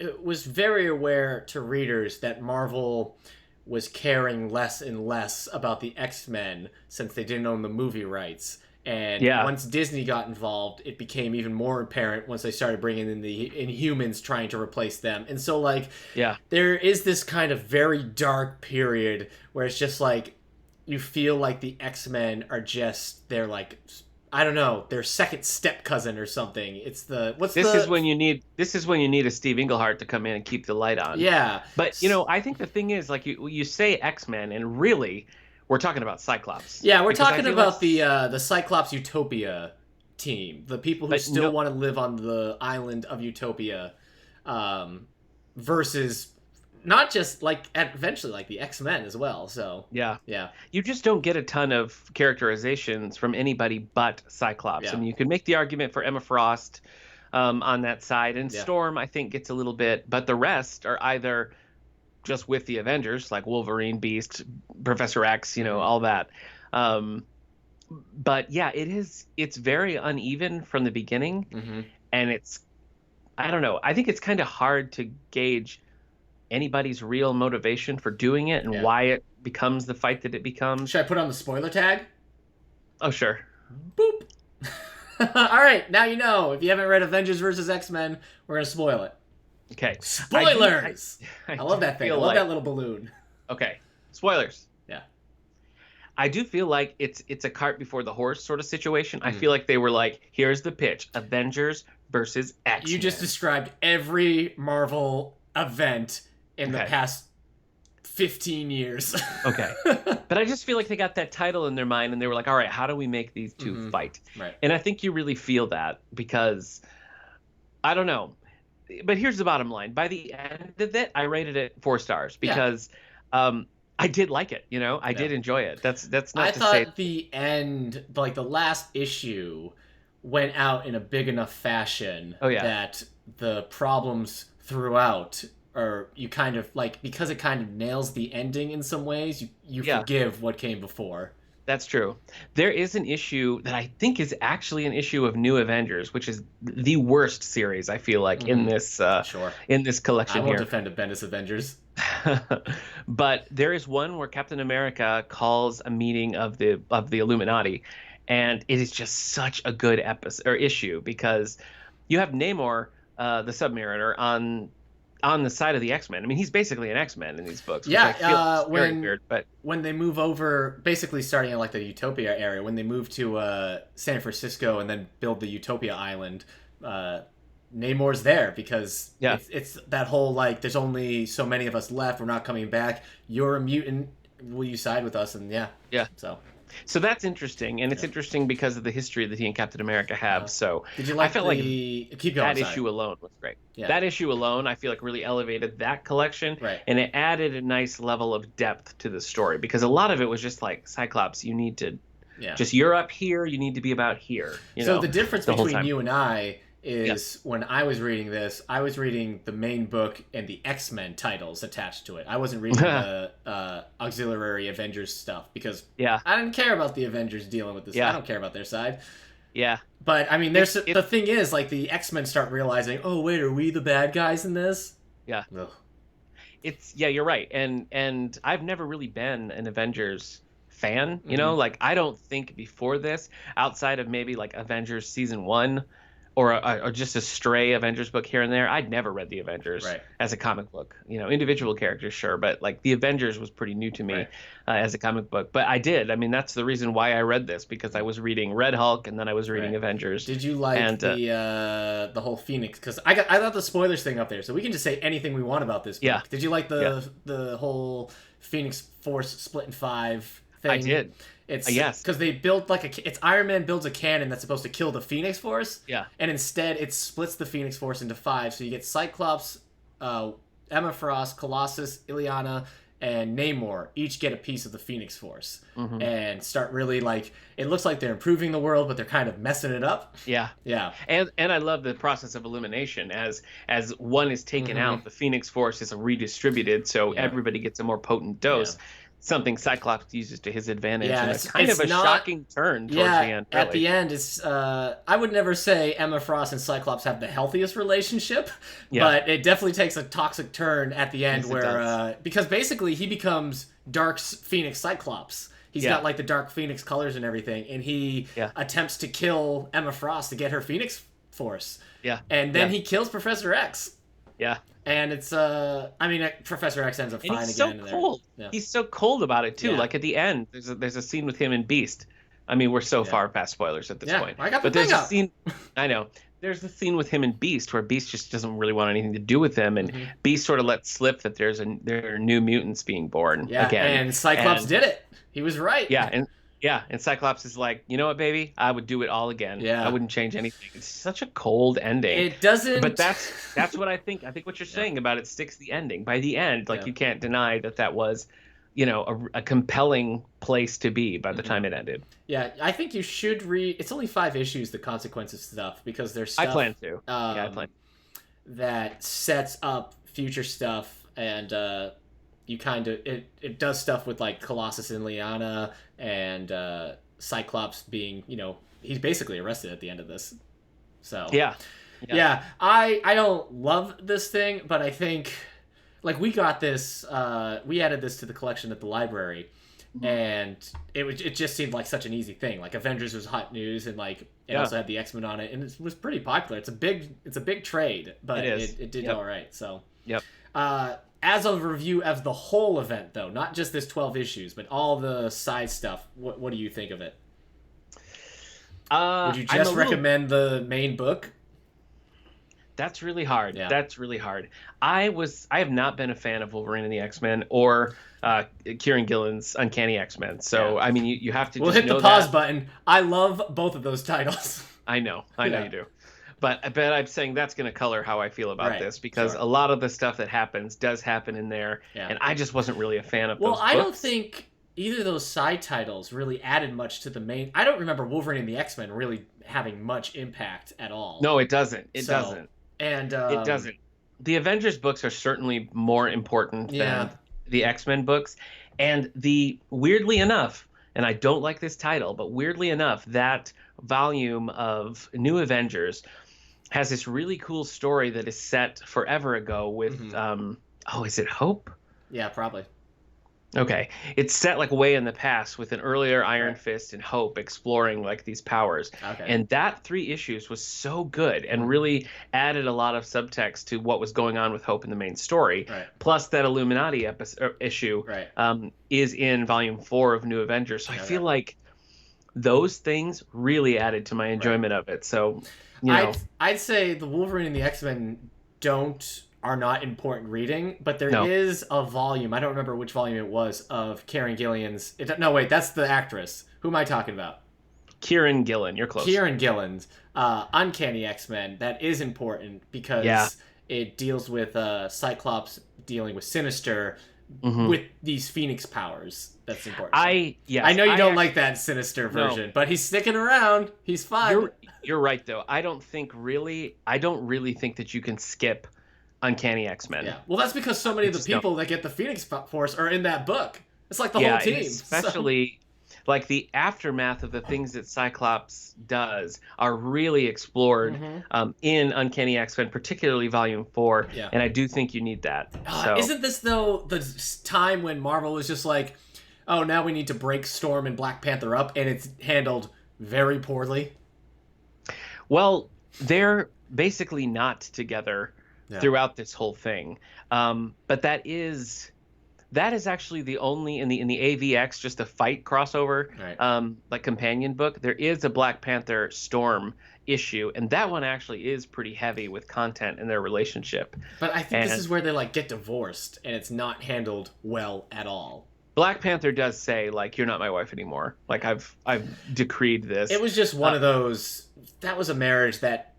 it was very aware to readers that Marvel was caring less and less about the X-Men since they didn't own the movie rights. And once Disney got involved, it became even more apparent once they started bringing in the Inhumans trying to replace them. And so, like, there is this kind of very dark period where it's just like, you feel like the X-Men are just, they're like, I don't know, their second step cousin or something. It's this is when you need a Steve Englehart to come in and keep the light on. Yeah. But, you know, I think the thing is, like, you say X-Men, and really, we're talking about Cyclops. Yeah, we're talking about the Cyclops Utopia team, the people who still want to live on the island of Utopia, versus not just like eventually like the X-Men as well. So Yeah. yeah, You just don't get a ton of characterizations from anybody but Cyclops. Yeah. I mean, you could make the argument for Emma Frost on that side, and Yeah. Storm, I think, gets a little bit, but the rest are either just with the Avengers, like Wolverine, Beast, Professor X, all that. But yeah, it's very uneven from the beginning, and I don't know. I think it's kind of hard to gauge anybody's real motivation for doing it and why it becomes the fight that it becomes. Should I put on the spoiler tag? Oh, sure. Boop. All right, now you know. If you haven't read Avengers versus X-Men, we're gonna spoil it. Okay. Spoilers. I love that thing. I love that little balloon. Okay. Spoilers. Yeah. I do feel like it's a cart before the horse sort of situation. I feel like they were like, here's the pitch: Avengers versus X-Men. You just described every Marvel event in the past 15 years. Okay. But I just feel like they got that title in their mind and they were like, all right, how do we make these two fight? Right. And I think you really feel that because, I don't know. But here's the bottom line. By the end of it, I rated it 4 stars because I did like it. I did enjoy it. That's not I to thought say the end, like the last issue, went out in a big enough fashion that the problems throughout, or you kind of like, because it kind of nails the ending in some ways, you forgive what came before. That's true. There is an issue that I think is actually an issue of New Avengers, which is the worst series I feel like in this in this collection I won't here. defend a Bendis Avengers. But there is one where Captain America calls a meeting of the Illuminati, and it is just such a good episode or issue because you have Namor, the Submariner, on the side of the X-Men. I mean, he's basically an X-Men in these books. Yeah, which I feel very weird, but when they move over, basically starting in like the Utopia area, when they move to San Francisco and then build the Utopia Island, Namor's there because it's that whole like, there's only so many of us left. We're not coming back. You're a mutant. Will you side with us? And yeah. So that's interesting, and it's interesting because of the history that he and Captain America have. So did you like I felt like that sorry. issue alone was great. Yeah. That issue alone, I feel like really elevated that collection, and it added a nice level of depth to the story because a lot of it was just like, Cyclops, you need to just, you're up here, you need to be about here. So the difference between you and I is when I was reading this, I was reading the main book and the X-Men titles attached to it. I wasn't reading the auxiliary Avengers stuff because I didn't care about the Avengers dealing with this. I don't care about their side. Yeah. But I mean, the thing is, like, the X-Men start realizing, oh wait, are we the bad guys in this? Yeah. Ugh. You're right. And I've never really been an Avengers fan, like I don't think before this, outside of maybe like Avengers season 1 or just a stray Avengers book here and there, I'd never read the Avengers as a comic book. Individual characters, sure, but like the Avengers was pretty new to me as a comic book. But I did. I mean, that's the reason why I read this, because I was reading Red Hulk and then I was reading Avengers. Did you like the whole Phoenix? Because I got the spoilers thing up there, so we can just say anything we want about this book. Yeah. Did you like the whole Phoenix Force split in 5 thing? I did. It's because they built it's Iron Man builds a cannon that's supposed to kill the Phoenix Force. Yeah. And instead it splits the Phoenix Force into 5. So you get Cyclops, Emma Frost, Colossus, Illyana, and Namor each get a piece of the Phoenix Force and start really like, it looks like they're improving the world, but they're kind of messing it up. Yeah. Yeah. And I love the process of elimination as one is taken out, the Phoenix Force is redistributed, so everybody gets a more potent dose. Yeah. Something Cyclops uses to his advantage. Yeah, and it's kind of a shocking turn towards the end. Really. At the end, it's I would never say Emma Frost and Cyclops have the healthiest relationship, but it definitely takes a toxic turn at the end where because basically he becomes Dark Phoenix Cyclops. He's got like the Dark Phoenix colors and everything, and he attempts to kill Emma Frost to get her Phoenix Force. Yeah. And then he kills Professor X. Yeah. And it's I mean, Professor X ends up fine again. He's so cold. He's so cold about it too. Like at the end, there's a scene with him and Beast. I mean, we're so far past spoilers at this point. I got the thing up. Scene. I know. There's the scene with him and Beast where Beast just doesn't really want anything to do with him, and Beast sort of lets slip that there are new mutants being born again. And Cyclops did it. He was right. Yeah, Yeah, and Cyclops is like, you know what, baby? I would do it all again. Yeah. I wouldn't change anything. It's such a cold ending. It doesn't. But that's what I think. I think what you're saying about it sticks the ending. By the end, like you can't deny that was, a compelling place to be by the time it ended. Yeah, I think you should read. It's only 5 issues, the Consequences stuff, because there's stuff. I plan to. Yeah, I plan. That sets up future stuff, and you kind of it does stuff with like Colossus and Liana, and Cyclops being, he's basically arrested at the end of this. So yeah. I don't love this thing, but I think like we got this, we added this to the collection at the library. And it just seemed like such an easy thing. Like Avengers was hot news, and like it also had the X-Men on it, and it was pretty popular. It's a big trade, but it did all right. So as a review of the whole event, though, not just this 12 issues, but all the side stuff, what do you think of it? Would you just recommend the main book? That's really hard. Yeah. That's really hard. I have not been a fan of Wolverine and the X-Men or Kieran Gillen's Uncanny X-Men. So I mean, you have to. We'll hit the pause button. I love both of those titles. I know you do. But I'm saying that's going to color how I feel about this, because a lot of the stuff that happens does happen in there, and I just wasn't really a fan of those books. I don't think either of those side titles really added much to the main. I don't remember Wolverine and the X-Men really having much impact at all. No, it doesn't. It doesn't. And it doesn't. The Avengers books are certainly more important than the X-Men books. And weirdly enough, and I don't like this title, but weirdly enough, that volume of New Avengers has this really cool story that is set forever ago with, is it Hope? Yeah, probably. Okay. It's set like way in the past with an earlier Iron Fist and Hope exploring like these powers. Okay. And that 3 issues was so good and really added a lot of subtext to what was going on with Hope in the main story. Right. Plus that Illuminati issue is in volume 4 of New Avengers. So I feel like those things really added to my enjoyment of it. So, I'd say the Wolverine and the X-Men are not important reading, but there is a volume, I don't remember which volume it was, of Karen Gillian's... No, wait, that's the actress. Who am I talking about? Kieran Gillen, you're close. Kieran Gillen's Uncanny X-Men. That is important because it deals with Cyclops dealing with Sinister with these Phoenix powers. That's important. I know you don't like that Sinister version, but he's sticking around. He's fine. You're right, though. I don't really think that you can skip Uncanny X-Men. Yeah. Well, that's because so many of the people that get the Phoenix Force are in that book. It's like the whole team. Especially like the aftermath of the things that Cyclops does are really explored in Uncanny X-Men, particularly Volume 4. Yeah. And I do think you need that. Isn't this, though, the time when Marvel was just like, oh, now we need to break Storm and Black Panther up, and it's handled very poorly? Well, they're basically not together throughout this whole thing, but that is actually the only in the AVX, just a fight crossover, like companion book. There is a Black Panther Storm issue, and that one actually is pretty heavy with content in their relationship. But I think this is where they like get divorced, and it's not handled well at all. Black Panther does say, like, you're not my wife anymore. Like, I've decreed this. It was just one of those. That was a marriage that,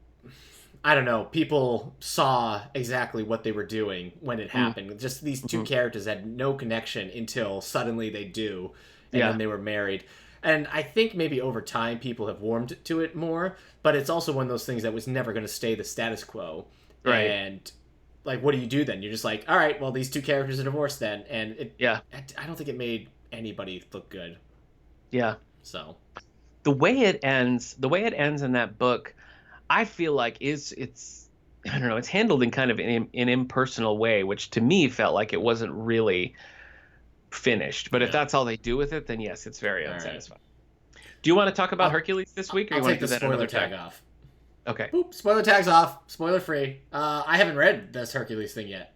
I don't know, people saw exactly what they were doing when it happened. Just these two characters had no connection until suddenly they do, and then they were married. And I think maybe over time people have warmed to it more, but it's also one of those things that was never going to stay the status quo. Right. And, like, what do you do then? You're just like, all right, well, these two characters are divorced then. And I don't think it made anybody look good. Yeah. So the way it ends in that book, I feel like it's I don't know, it's handled in kind of an impersonal way, which to me felt like it wasn't really finished. But if that's all they do with it, then yes, it's very unsatisfying. Right. Do you want to talk about Hercules this week, or you want to do that another tag off? Okay. Boop, spoiler tags off. Spoiler free. I haven't read this Hercules thing yet.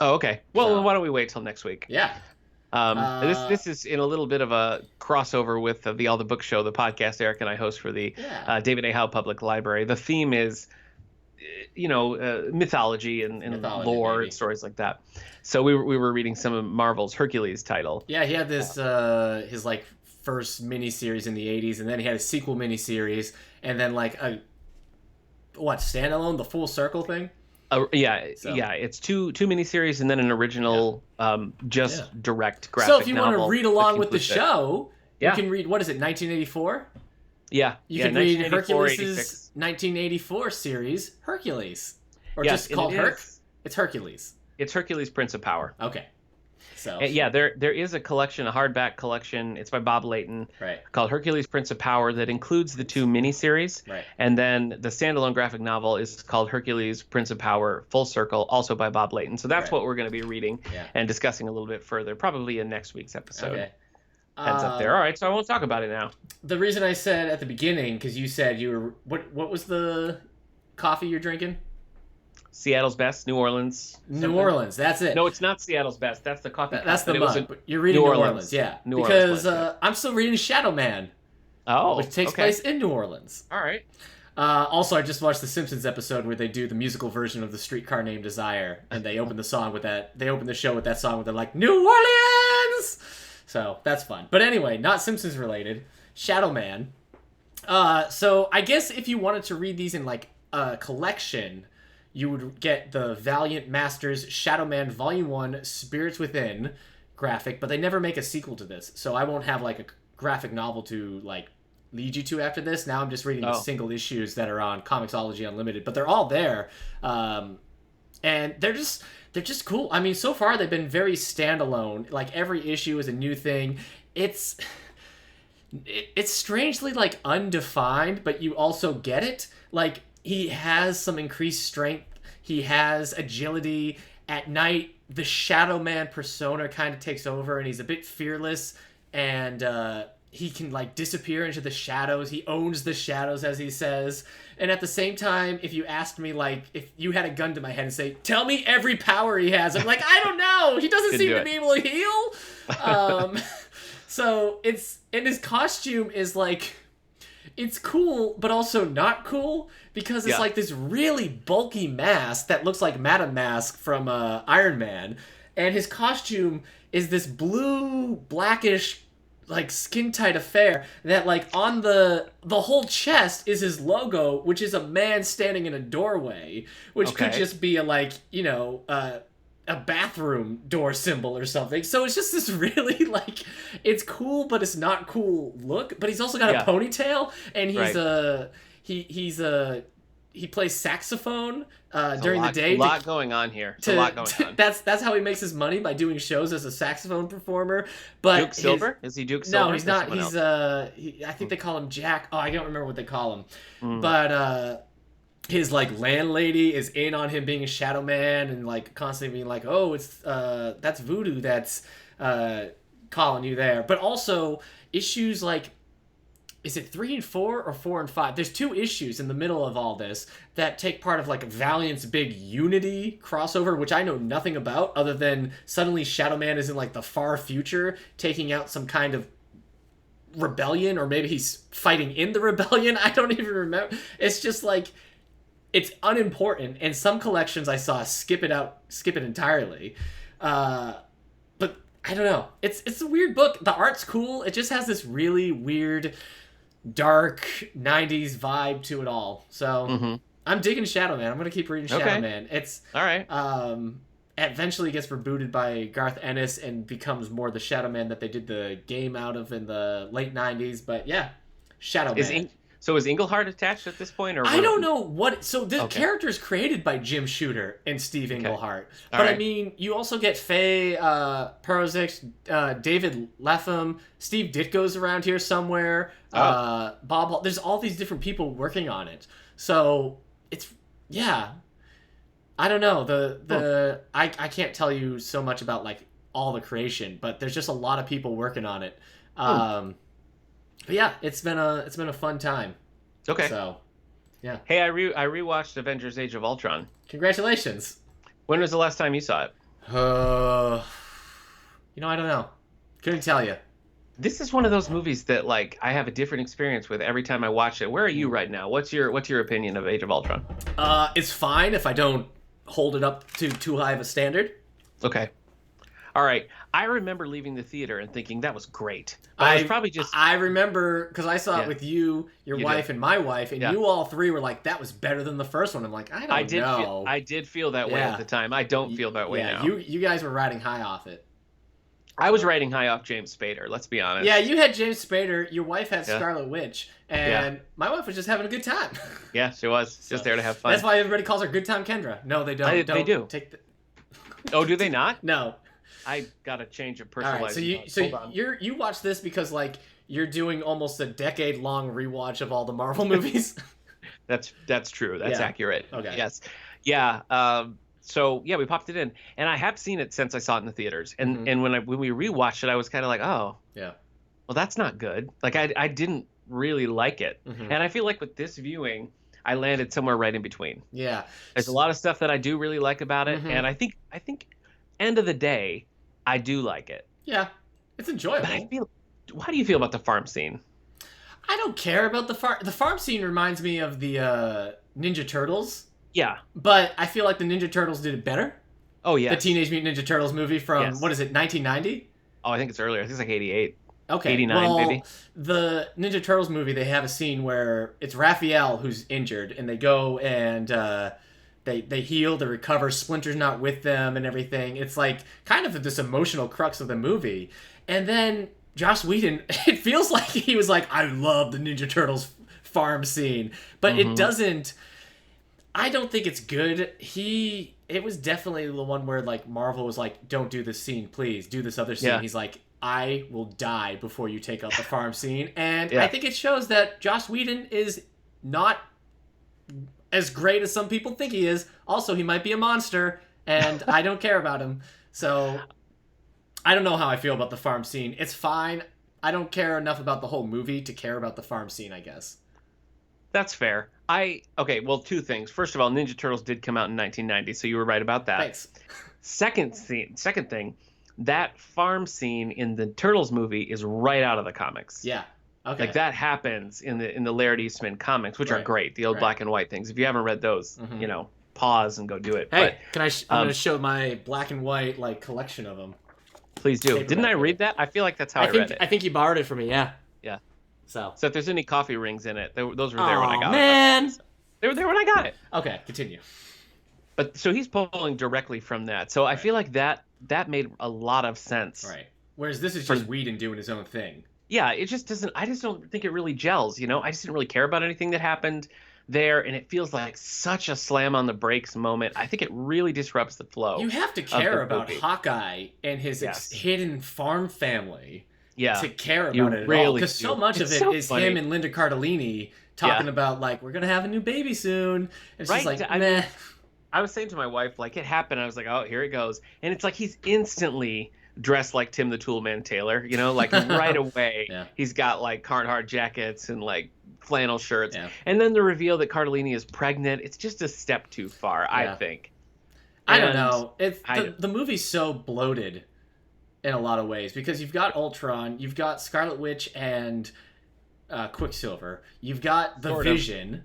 Oh, okay. Well, why don't we wait till next week? Yeah. This is in a little bit of a crossover with the All the Book Show, the podcast Eric and I host for the David A. Howe Public Library. The theme is, mythology and lore and stories like that. So we were reading some of Marvel's Hercules title. Yeah, he had this his like first miniseries in the 80s, and then he had a sequel miniseries, and then like a standalone, the Full Circle thing. It's two miniseries and then an original direct graphic novel. So if you want to read along with the show, you can read, what is it, 1984? Yeah. You can read Hercules' 1984 series, Hercules. Or just called Herc? It's Hercules. It's Hercules, Prince of Power. Okay. So there is a collection, a hardback collection. It's by Bob Layton, called Hercules, Prince of Power, that includes the two miniseries. Right. And then the standalone graphic novel is called Hercules, Prince of Power, Full Circle, also by Bob Layton. So that's what we're going to be reading and discussing a little bit further, probably in next week's episode. Okay. Heads up there. All right, so I won't talk about it now. The reason I said at the beginning, because you said you were... What was the coffee you're drinking? Seattle's Best, New Orleans. New Orleans, that's it. No, it's not Seattle's Best. That's the coffee. That's the mug. But you're reading New Orleans, yeah. Because I'm still reading Shadowman. Oh, which takes place in New Orleans. All right. Also, I just watched the Simpsons episode where they do the musical version of The Streetcar Named Desire, and they open the song with that. They open the show with that song where they're like, New Orleans! So, that's fun. But anyway, not Simpsons related. Shadowman. So, I guess if you wanted to read these in, like, a collection, you would get the Valiant Masters Shadowman Volume 1 Spirits Within graphic, but they never make a sequel to this. So, I won't have, like, a graphic novel to, like, lead you to after this. Now I'm just reading the single issues that are on Comixology Unlimited, but they're all there. And they're just cool. I mean, so far they've been very standalone. Like every issue is a new thing. It's strangely like undefined, but you also get it. Like he has some increased strength. He has agility. At night, the Shadowman persona kind of takes over, and he's a bit fearless, and he can like disappear into the shadows. He owns the shadows, as he says. And at the same time, if you asked me, like, if you had a gun to my head and say, tell me every power he has, I'm like, I don't know. He doesn't seem to be able to heal. So and his costume is like, it's cool, but also not cool, because it's like this really bulky mask that looks like Madam Mask from Iron Man. And his costume is this blue, blackish, like skin tight affair that like on the whole chest is his logo, which is a man standing in a doorway, which could just be a like, you know, a bathroom door symbol or something. So it's just this really like, it's cool but it's not cool look. But he's also got a ponytail, and he's he plays saxophone during the day. A lot going on here. A lot going on. That's how he makes his money, by doing shows as a saxophone performer. But Duke Silver? Is he Duke Silver? No, he's not. He's I think they call him Jack. Oh, I don't remember what they call him. But his like landlady is in on him being a shadow man, and like constantly being like, oh, it's that's voodoo that's calling you there. But also issues like, is it 3 and 4 or 4 and 5? There's 2 issues in the middle of all this that take part of like Valiant's big Unity crossover, which I know nothing about, other than suddenly Shadow Man is in like the far future taking out some kind of rebellion, or maybe he's fighting in the rebellion. I don't even remember. It's just like, it's unimportant. And some collections I saw skip it entirely. But I don't know. It's a weird book. The art's cool. It just has this really weird, dark 90s vibe to it all. So I'm digging Shadow Man. I'm gonna keep reading Shadow Man. It's all right. Eventually gets rebooted by Garth Ennis and becomes more the Shadow Man that they did the game out of in the late 90s. But yeah, Shadow Man. So is Englehart attached at this point, or I don't know what. So the character is created by Jim Shooter and Steve Englehart, but I mean, you also get Faye Perozik, David Letham, Steve Ditko's around here somewhere. Bob. There's all these different people working on it. So it's I don't know. I can't tell you so much about like all the creation, but there's just a lot of people working on it. But yeah, it's been a fun time. Okay. So, yeah. Hey, I rewatched Avengers: Age of Ultron. Congratulations. When was the last time you saw it? I don't know. Couldn't tell you. This is one of those movies that like I have a different experience with every time I watch it. Where are you right now? What's your opinion of Age of Ultron? It's fine if I don't hold it up to too high of a standard. Okay. All right. I remember leaving the theater and thinking that was great. But I was probably just. I remember because I saw it Yeah, with you, your you wife, did. and my wife, and Yeah. you all three were like, "That was better than the first one." I'm like, I don't know. I did feel that way Yeah. at the time. I don't feel that way now. You guys were riding high off it. I was riding high off James Spader. Let's be honest. Yeah, you had James Spader. Your wife had Yeah. Scarlet Witch, and my wife was just having a good time. Yeah, she was just there to have fun. That's why everybody calls her Good Time Kendra. No, they don't. They do. Take the... Oh, do they not? No. I got a change of All personalization. right, so you watch this because like you're doing almost a decade-long rewatch of all the Marvel movies. That's true. That's accurate. Okay. Yes. Yeah. So yeah, we popped it in, and I have seen it since I saw it in the theaters. And and when we rewatched it, I was kind of like, oh, yeah, well, that's not good. Like I didn't really like it, and I feel like with this viewing, I landed somewhere right in between. Yeah. There's a lot of stuff that I do really like about it, and I think end of the day, I do like it. Yeah, it's enjoyable. But how do you feel about the farm scene? I don't care about the farm. The farm scene reminds me of the Ninja Turtles. Yeah. But I feel like the Ninja Turtles did it better. Oh yeah. The Teenage Mutant Ninja Turtles movie from what is it, 1990? Oh, I think it's earlier. I think it's like 88. Okay. 89 well, maybe. The Ninja Turtles movie, they have a scene where it's Raphael who's injured, and they go and they heal, they recover. Splinter's not with them and everything. It's like kind of this emotional crux of the movie. And then Joss Whedon, it feels like he was like, I love the Ninja Turtles farm scene, but it doesn't. I don't think it's good. It was definitely the one where like Marvel was like, don't do this scene, please do this other scene. Yeah. He's like, I will die before you take out the farm scene. And I think it shows that Joss Whedon is not as great as some people think he is. Also, he might be a monster, and I don't care about him. So I don't know how I feel about the farm scene. It's fine. I don't care enough about the whole movie to care about the farm scene, I guess. That's fair. Okay, well, two things. First of all, Ninja Turtles did come out in 1990, so you were right about that. Thanks. Second thing, that farm scene in the Turtles movie is right out of the comics. Yeah. Okay. Like that happens in the Laird Eastman comics, which are great, the old black and white things. If you haven't read those, pause and go do it. Hey, I'm going to show my black and white like collection of them. Please do. Didn't I read that? I feel like that's how I read it. I think you borrowed it from me. Yeah. Yeah. So if there's any coffee rings in it, those were there when I got it. it. They were there when I got it. Okay, continue. But so he's pulling directly from that. So I feel like that made a lot of sense. Right. Whereas this is just Whedon doing his own thing. Yeah, it just doesn't. I just don't think it really gels. I just didn't really care about anything that happened there, and it feels like such a slam on the brakes moment. I think it really disrupts the flow. You have to care about Hawkeye and his hidden farm family. Yeah, to care about it at all, because so much of it is funny. Him and Linda Cardellini talking about like, we're gonna have a new baby soon. And she's like, meh. I was saying to my wife, like, it happened. I was like, oh, here it goes, and it's like he's instantly dressed like Tim the Toolman Taylor, like right away. He's got like Carhartt jackets and like flannel shirts, and then the reveal that Cardellini is pregnant. It's just a step too far, I think. I don't know. It's the movie's so bloated in a lot of ways, because you've got Ultron, you've got Scarlet Witch and Quicksilver, you've got the Vision,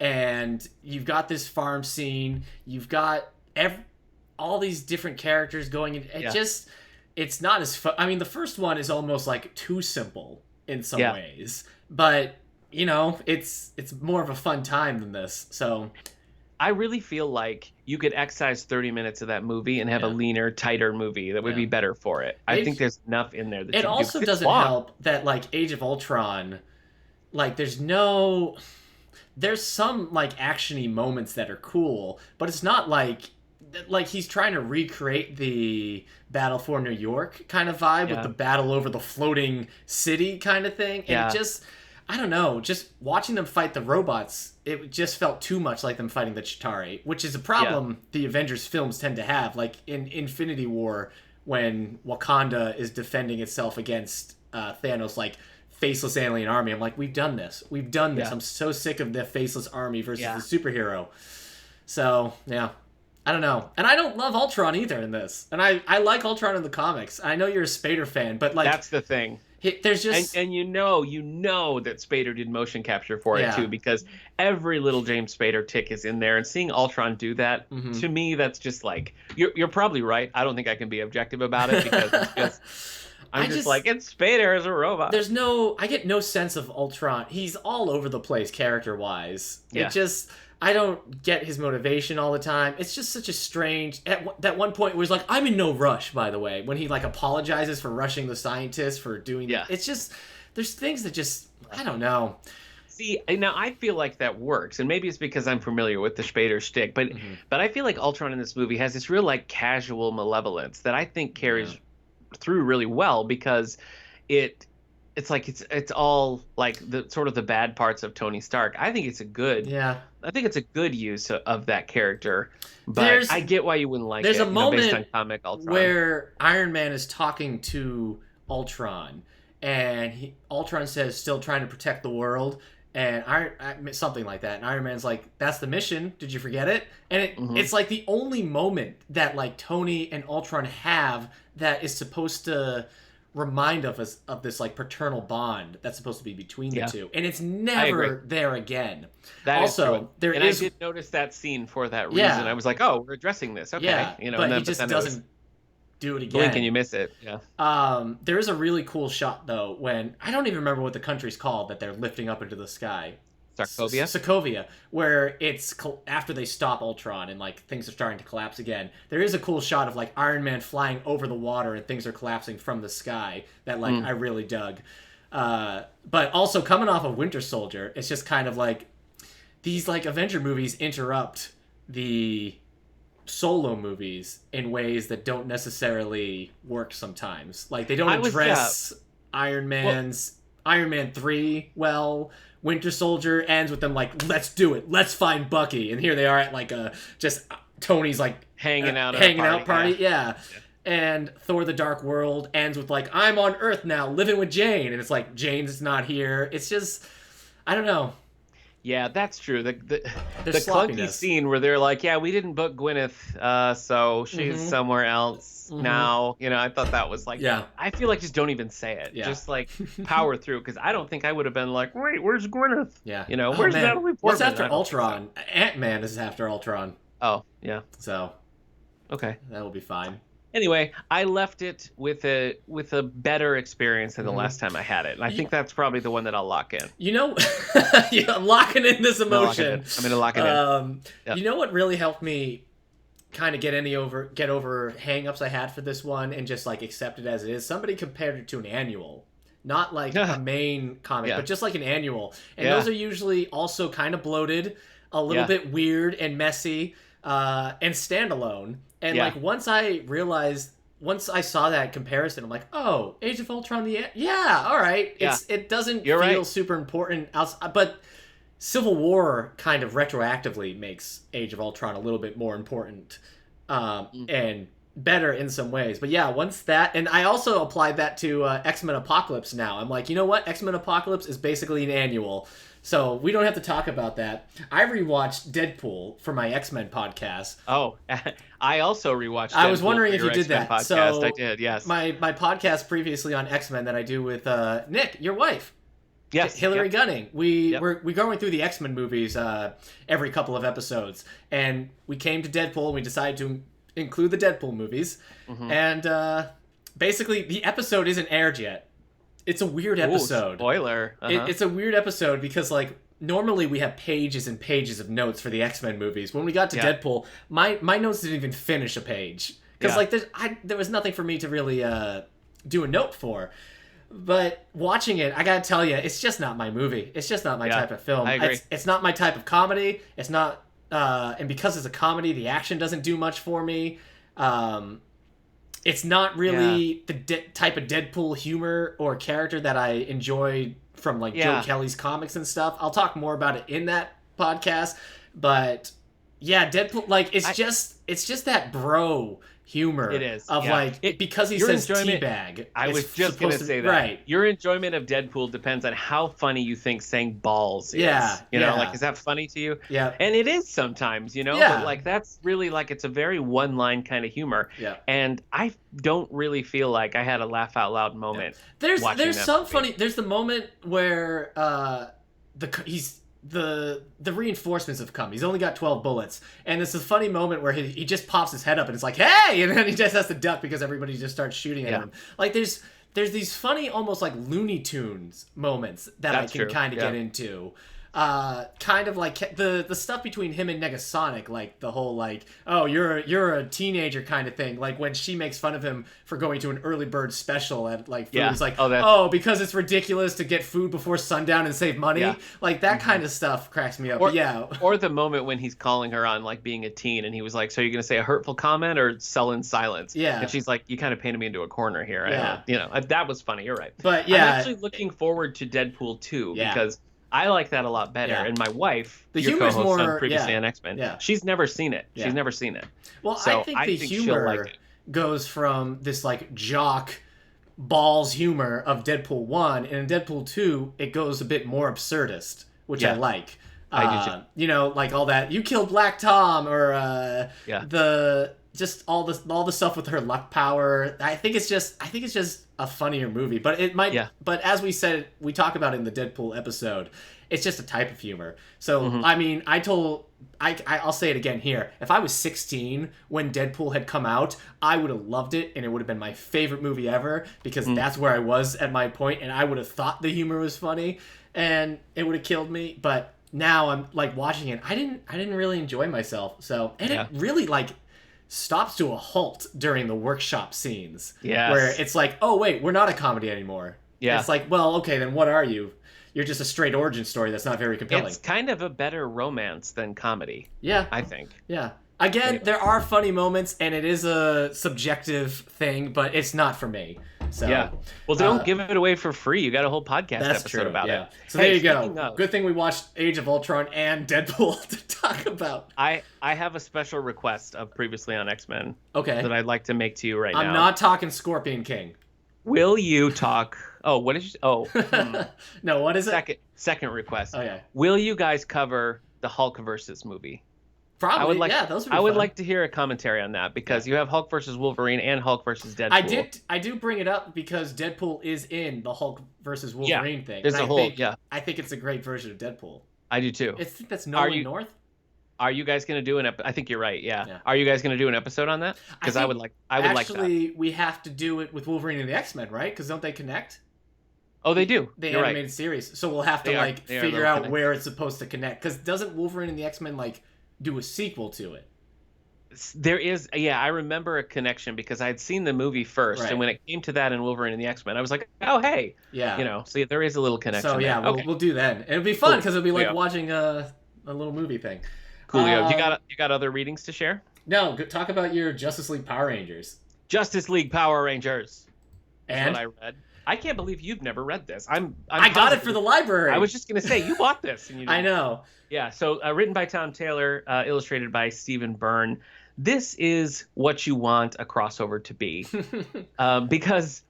and you've got this farm scene, you've got all these different characters going in. It's not as fun. I mean, the first one is almost like too simple in some ways, but it's more of a fun time than this. So I really feel like you could excise 30 minutes of that movie and have a leaner, tighter movie that would be better for it. I think there's enough in there. It also doesn't help that like Age of Ultron, like there's some like action-y moments that are cool, but it's not like he's trying to recreate the Battle for New York kind of vibe with the battle over the floating city kind of thing. And it just, I don't know, just watching them fight the robots, it just felt too much like them fighting the Chitauri, which is a problem the Avengers films tend to have. Like in Infinity War, when Wakanda is defending itself against Thanos, like faceless alien army. I'm like, we've done this. I'm so sick of the faceless army versus the superhero. So, yeah. I don't know. And I don't love Ultron either in this. And I like Ultron in the comics. I know you're a Spader fan, but like... That's the thing. There's just and you know that Spader did motion capture for it too, because every little James Spader tick is in there, and seeing Ultron do that, to me, that's just like, you're probably right. I don't think I can be objective about it, because it's just I'm just like, it's Spader as a robot. I get no sense of Ultron. He's all over the place character wise. It just, I don't get his motivation all the time. It's just such a strange. At that one point, it was like, I'm in no rush, by the way, when he like apologizes for rushing the scientists for doing. It's just, there's things that just, I don't know. See, now I feel like that works, and maybe it's because I'm familiar with the Spader shtick, but I feel like Ultron in this movie has this real like casual malevolence that I think carries through really well, because it's like it's all like the sort of the bad parts of Tony Stark. I think it's a good use of that character, but I get why you wouldn't like it. There's a moment based on comic Ultron where Iron Man is talking to Ultron, and Ultron says, "Still trying to protect the world," and something like that. And Iron Man's like, "That's the mission. Did you forget it?" And it's like the only moment that like Tony and Ultron have that is supposed to remind us of this like paternal bond that's supposed to be between the two, and it's never there again. That also is true. I did notice that scene for that reason. I was like, oh, we're addressing this, okay, but he just doesn't do it again. Blink and you miss it. There is a really cool shot though when, I don't even remember what the country's called that they're lifting up into the sky. Sokovia, where it's after they stop Ultron and like things are starting to collapse again. There is a cool shot of like Iron Man flying over the water and things are collapsing from the sky that like I really dug. But also coming off of Winter Soldier, it's just kind of like these like Avenger movies interrupt the solo movies in ways that don't necessarily work sometimes. Like they don't address Iron Man 3 well. Winter Soldier ends with them like, let's do it, let's find Bucky, and here they are at like just Tony's like hanging out party. And Thor: The Dark World ends with like, I'm on Earth now living with Jane, and it's like Jane's not here. It's just, I don't know. Yeah, that's true. The clunky scene where they're like, yeah, we didn't book Gwyneth, so she's somewhere else now. I thought that was like, I feel like just don't even say it. Just like power through, because I don't think I would have been like, wait, where's Gwyneth? Where's Natalie Portman? What's after Ultron? Ant-Man is after Ultron. Oh, yeah. So, okay, that will be fine. Anyway, I left it with a better experience than the last time I had it. And I think that's probably the one that I'll lock in. I'm locking in this emotion. I'm going to lock it in. You know what really helped me kind of get over hang-ups I had for this one and just like accept it as it is? Somebody compared it to an annual. Not like a main comic, but just like an annual. And those are usually also kind of bloated, a little bit weird and messy, and standalone. And like once I saw that comparison, I'm like, oh, Age of Ultron, all right. It doesn't feel super important, but Civil War kind of retroactively makes Age of Ultron a little bit more important, and better in some ways. But once that, and I also applied that to X-Men Apocalypse now. I'm like, you know what? X-Men Apocalypse is basically an annual. So we don't have to talk about that. I rewatched Deadpool for my X-Men podcast. Oh, I also rewatched Deadpool. I was wondering if you did X-Men that. Podcast. So I did, yes. My podcast previously on X-Men that I do with Nick, your wife. Yes. Hillary Gunning. We're going through the X-Men movies every couple of episodes. And we came to Deadpool and we decided to include the Deadpool movies. And basically the episode isn't aired yet. It's a weird episode. Ooh, spoiler. It's a weird episode because, like, normally we have pages and pages of notes for the X-Men movies. When we got to Deadpool, my notes didn't even finish a page. Because, like, there was nothing for me to really do a note for. But watching it, I gotta tell you, it's just not my movie. It's just not my type of film. I agree. It's not my type of comedy. It's not... and because it's a comedy, the action doesn't do much for me. It's not really the type of Deadpool humor or character that I enjoy from like Joe Kelly's comics and stuff. I'll talk more about it in that podcast. But Deadpool, like, it's just it's just that bro humor. It is of because he says teabag. I was just gonna say that. Right. Your enjoyment of Deadpool depends on how funny you think saying balls is. Yeah. You know, like, is that funny to you? Yeah. And it is sometimes, you know. Yeah. But like, that's really like, it's a very one-line kind of humor. Yeah. And I don't really feel like I had a laugh out loud moment. Yeah. There's some movie. funny. There's the moment where the reinforcements have come. He's only got 12 bullets, and it's a funny moment where he just pops his head up and it's like, hey, and then he just has to duck because everybody just starts shooting at him. Like, there's these funny, almost like Looney Tunes moments that I can kind of get into. Kind of like the stuff between him and Negasonic, like the whole like, oh, you're a teenager kind of thing. Like when she makes fun of him for going to an early bird special at like food. It's like, because it's ridiculous to get food before sundown and save money. Yeah. Like that kind of stuff cracks me up. Or the moment when he's calling her on like being a teen, and he was like, so you're gonna say a hurtful comment or sullen silence? Yeah. And she's like, you kind of painted me into a corner here. Yeah. That was funny. You're right. But yeah, I'm actually looking forward to Deadpool 2 because I like that a lot better. Yeah. And my wife, the humor's more on previously on X-Men, she's never seen it. Yeah. She's never seen it. Well, so I think the humor goes from this like jock balls humor of Deadpool 1, and in Deadpool 2, it goes a bit more absurdist, which I like. I do too. You know, like all that, you killed Black Tom, or just all the stuff with her luck power. I think it's just a funnier movie, but it might. Yeah. But as we said, we talk about it in the Deadpool episode, it's just a type of humor. So I mean, I'll say it again here. If I was 16 when Deadpool had come out, I would have loved it, and it would have been my favorite movie ever because that's where I was at my point, and I would have thought the humor was funny, and it would have killed me. But now I'm like watching it, I didn't really enjoy myself. So it really like stops to a halt during the workshop scenes. Yeah. Where it's like, oh wait, we're not a comedy anymore. Yeah. It's like, well, okay, then what are you? You're just a straight origin story that's not very compelling. It's kind of a better romance than comedy. Yeah. I think. Yeah. Again, there are funny moments, and it is a subjective thing, but it's not for me. So yeah. Well, don't give it away for free. You got a whole podcast episode about it. So there you go. Good thing we watched Age of Ultron and Deadpool to talk about. I have a special request of previously on X-Men. Okay. That I'd like to make to you now. I'm not talking Scorpion King. Will you talk? Oh, what is? No, what is it? Second request. Okay. Will you guys cover the Hulk versus movie? Probably. I would like to hear a commentary on that because you have Hulk versus Wolverine and Hulk versus Deadpool. I do bring it up because Deadpool is in the Hulk versus Wolverine thing. There's I think it's a great version of Deadpool. I do too. I think that's Nolan North. Are you guys going to do I think you're right. Yeah. Are you guys going to do an episode on that? Because I would like that. Actually, we have to do it with Wolverine and the X-Men, right? Because don't they connect? Oh, they do. The animated series. So we'll have to figure out where it's supposed to connect. Because doesn't Wolverine and the X-Men do a sequel to it? There is, I remember a connection because I had seen the movie first, and when it came to that in Wolverine and the X-Men, I was like, oh, hey. Yeah. So there is a little connection. So yeah, we'll do that. It'll be fun because it'll be like watching a little movie thing. Coolio. You got other readings to share? No, talk about your Justice League Power Rangers. Justice League Power Rangers. That's what I read. I can't believe you've never read this. I got it for the library. I was just gonna say you bought this. And you I know. Yeah. So written by Tom Taylor, illustrated by Stephen Byrne. This is what you want a crossover to be, because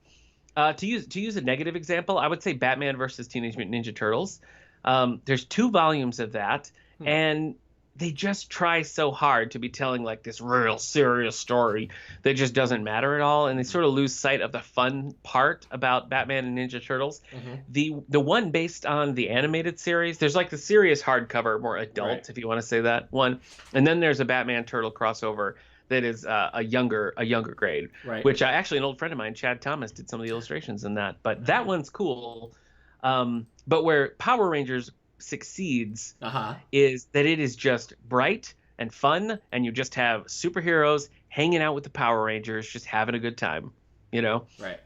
to use a negative example, I would say Batman versus Teenage Mutant Ninja Turtles. There's 2 volumes of that, and they just try so hard to be telling like this real serious story that just doesn't matter at all, and they sort of lose sight of the fun part about Batman and Ninja Turtles. The one based on the animated series, there's like the serious hardcover, more adult if you want to say that one, and then there's a Batman Turtle crossover that is a younger grade, which actually an old friend of mine, Chad Thomas, did some of the illustrations in that, but that one's cool. But where Power Rangers succeeds is that it is just bright and fun, and you just have superheroes hanging out with the Power Rangers, just having a good time, right?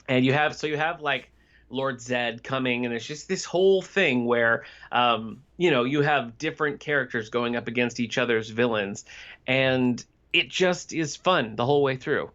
And you have like Lord Zed coming, and it's just this whole thing where you have different characters going up against each other's villains, and it just is fun the whole way through.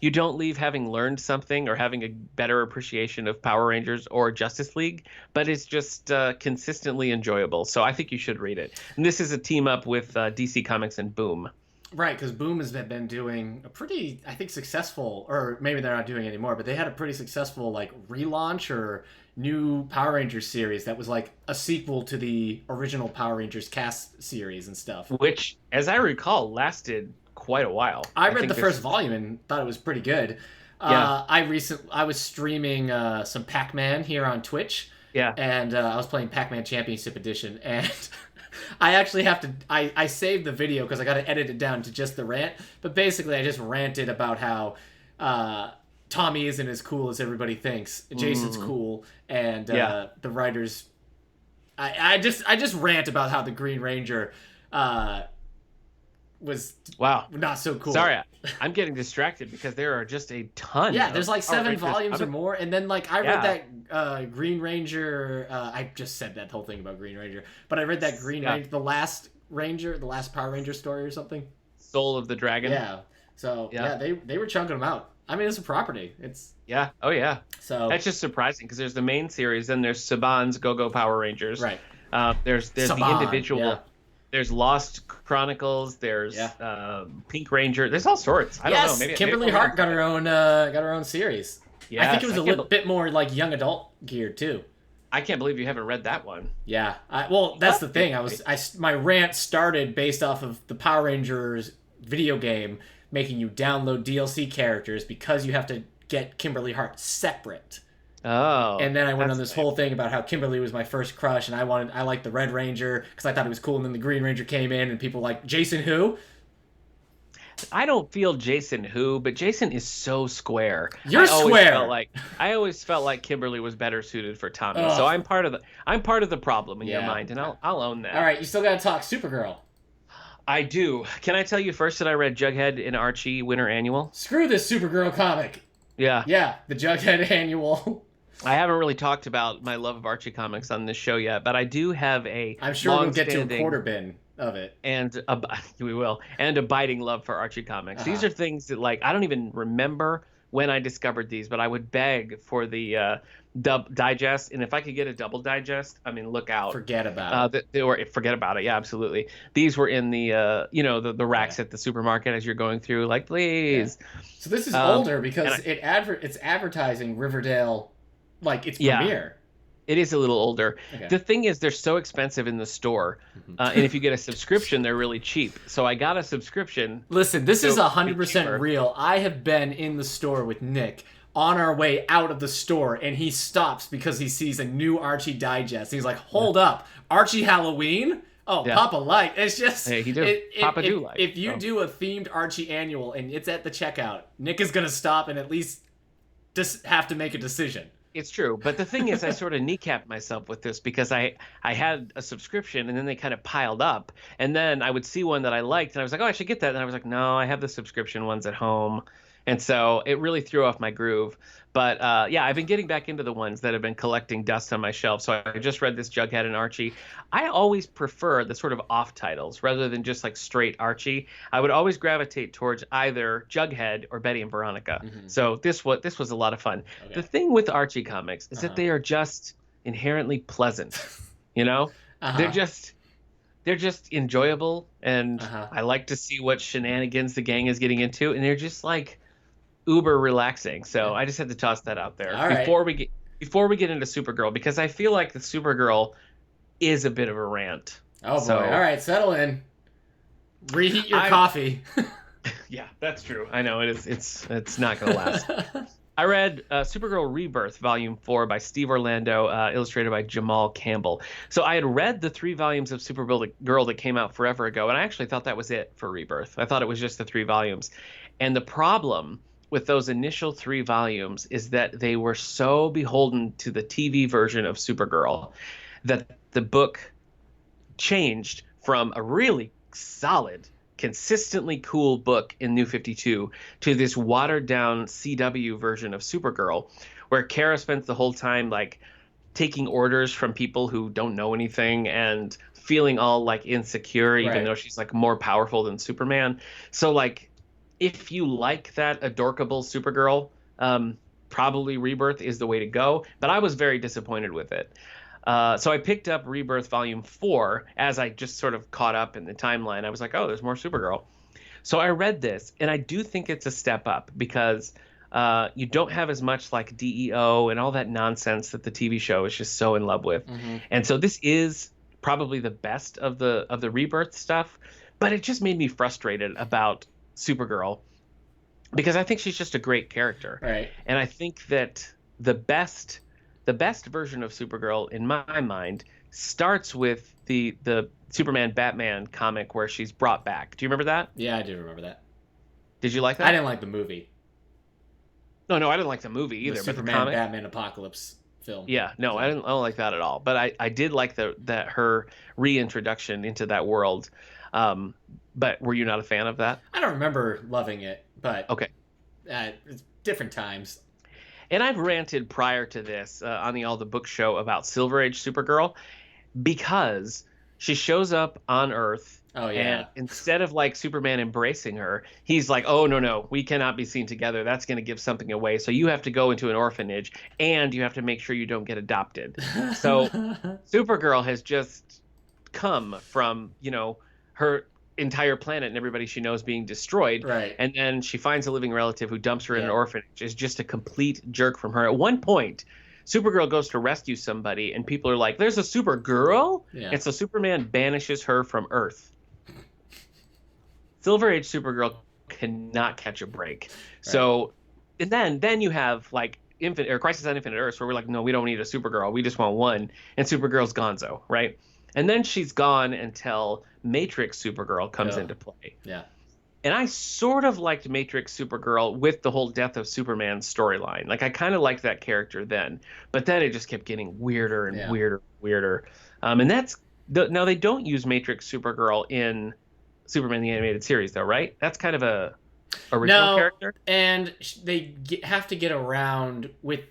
You don't leave having learned something or having a better appreciation of Power Rangers or Justice League, but it's just consistently enjoyable. So I think you should read it. And this is a team up with DC Comics and Boom. Right, because Boom has been doing a pretty, I think, successful, or maybe they're not doing it anymore, but they had a pretty successful like relaunch or new Power Rangers series that was like a sequel to the original Power Rangers cast series and stuff. Which, as I recall, lasted quite a while. I read think the first volume and thought it was pretty good. Yeah. I was streaming some Pac-Man here on Twitch. Yeah. And I was playing Pac-Man Championship Edition, and I actually have to. I saved the video because I got to edit it down to just the rant. But basically, I just ranted about how Tommy isn't as cool as everybody thinks. Jason's cool, and the writers. I just rant about how the Green Ranger was not so cool. Sorry, I'm getting distracted because there are just a ton. Yeah, there's like 7 volumes or more, and then like I read that Green Ranger. I just said that whole thing about Green Ranger, but I read that Green Ranger, the last Power Ranger story or something. Soul of the Dragon. Yeah. So they were chunking them out. I mean, it's a property. It's Oh yeah. So that's just surprising because there's the main series, then there's Saban's Go-Go Power Rangers. Right. There's Saban, the individual. Yeah. There's Lost Chronicles. There's Pink Ranger. There's all sorts. I don't know. Maybe Kimberly Hart got her own series. Yeah, I think it was a little bit more like young adult geared too. I can't believe you haven't read that one. Yeah. That's the thing. My rant started based off of the Power Rangers video game making you download DLC characters because you have to get Kimberly Hart separate. Oh. And then I went on this whole thing about how Kimberly was my first crush, and I liked the Red Ranger because I thought it was cool, and then the Green Ranger came in, and people like Jason who? I don't feel Jason who, but Jason is so square. You're square. I always felt like Kimberly was better suited for Tommy. So I'm part of the problem in your mind, and I'll own that. All right, you still got to talk Supergirl. I do. Can I tell you first that I read Jughead and Archie Winter Annual? Screw this Supergirl comic. Yeah. Yeah, the Jughead Annual. I haven't really talked about my love of Archie comics on this show yet, but I do have I'm sure we'll get to a quarter bin of it. And we will. And abiding love for Archie comics. These are things that, like, I don't even remember when I discovered these, but I would beg for the digest, and if I could get a double digest, I mean, look out. Forget about it. Forget about it. Yeah, absolutely. These were in the the racks at the supermarket as you're going through, like, please. Yeah. So this is older because it's advertising Riverdale, like its premiere. It is a little older. Okay. The thing is, they're so expensive in the store, and if you get a subscription, they're really cheap. So I got a subscription. Listen, this is 100% real. I have been in the store with Nick on our way out of the store, and he stops because he sees a new Archie digest. He's like, "Hold up, Archie Halloween? Oh, Papa like." It's just Papa do like. If you do a themed Archie annual and it's at the checkout, Nick is gonna stop and at least just have to make a decision. It's true, but the thing is, I sort of kneecapped myself with this because I had a subscription, and then they kind of piled up, and then I would see one that I liked, and I was like, oh, I should get that, and I was like, no, I have the subscription ones at home, and so it really threw off my groove. But I've been getting back into the ones that have been collecting dust on my shelf. So I just read this Jughead and Archie. I always prefer the sort of off titles rather than just like straight Archie. I would always gravitate towards either Jughead or Betty and Veronica. Mm-hmm. So this was a lot of fun. Okay. The thing with Archie comics is that they are just inherently pleasant. You know, they're just enjoyable, and I like to see what shenanigans the gang is getting into, and they're just like uber relaxing. So I just had to toss that out there before we get into Supergirl, because I feel like the Supergirl is a bit of a rant. Oh boy! All right, settle in. Reheat your coffee. Yeah, that's true. I know it is. It's not gonna last. I read Supergirl Rebirth Volume 4 by Steve Orlando, illustrated by Jamal Campbell. So I had read the 3 volumes of Supergirl that came out forever ago, and I actually thought that was it for Rebirth. I thought it was just the 3 volumes. And the problem with those initial 3 volumes is that they were so beholden to the TV version of Supergirl that the book changed from a really solid, consistently cool book in New 52 to this watered down CW version of Supergirl, where Kara spends the whole time like taking orders from people who don't know anything and feeling all like insecure, even though she's like more powerful than Superman. So like, if you like that adorkable Supergirl, probably Rebirth is the way to go. But I was very disappointed with it. So I picked up Rebirth Volume 4 as I just sort of caught up in the timeline. I was like, oh, there's more Supergirl. So I read this, and I do think it's a step up because you don't have as much like DEO and all that nonsense that the TV show is just so in love with. And so this is probably the best of the rebirth stuff, but it just made me frustrated about Supergirl because I think she's just a great character. Right. And I think that the best version of Supergirl in my mind starts with the Superman Batman comic where she's brought back. Do you remember that? Yeah, I do remember that. Did you like that? I didn't like the movie. No, I didn't like the movie either. The but Superman the comic, Batman Apocalypse film. Yeah, no, I don't like that at all. But I did like that her reintroduction into that world. But were you not a fan of that? I don't remember loving it, but okay, it's different times. And I've ranted prior to this on the All the Book show about Silver Age Supergirl because she shows up on Earth. Oh, yeah. And instead of like Superman embracing her, he's like, oh, no, we cannot be seen together. That's going to give something away. So you have to go into an orphanage and you have to make sure you don't get adopted. So Supergirl has just come from, her entire planet and everybody she knows being destroyed. Right. And then she finds a living relative who dumps her in an orphanage. Is just a complete jerk from her. At one point, Supergirl goes to rescue somebody and people are like, there's a Supergirl? Yeah. And so Superman banishes her from Earth. Silver Age Supergirl cannot catch a break. Right. So, and then you have like Crisis on Infinite Earths where we're like, no, we don't need a Supergirl. We just want one. And Supergirl's gonzo, right? And then she's gone until Matrix Supergirl comes into play. Yeah. And I sort of liked Matrix Supergirl with the whole Death of Superman storyline. Like I kind of liked that character then, but then it just kept getting weirder and weirder. And that's now they don't use Matrix Supergirl in Superman the Animated Series though, right? That's kind of a original character. And they have to get around with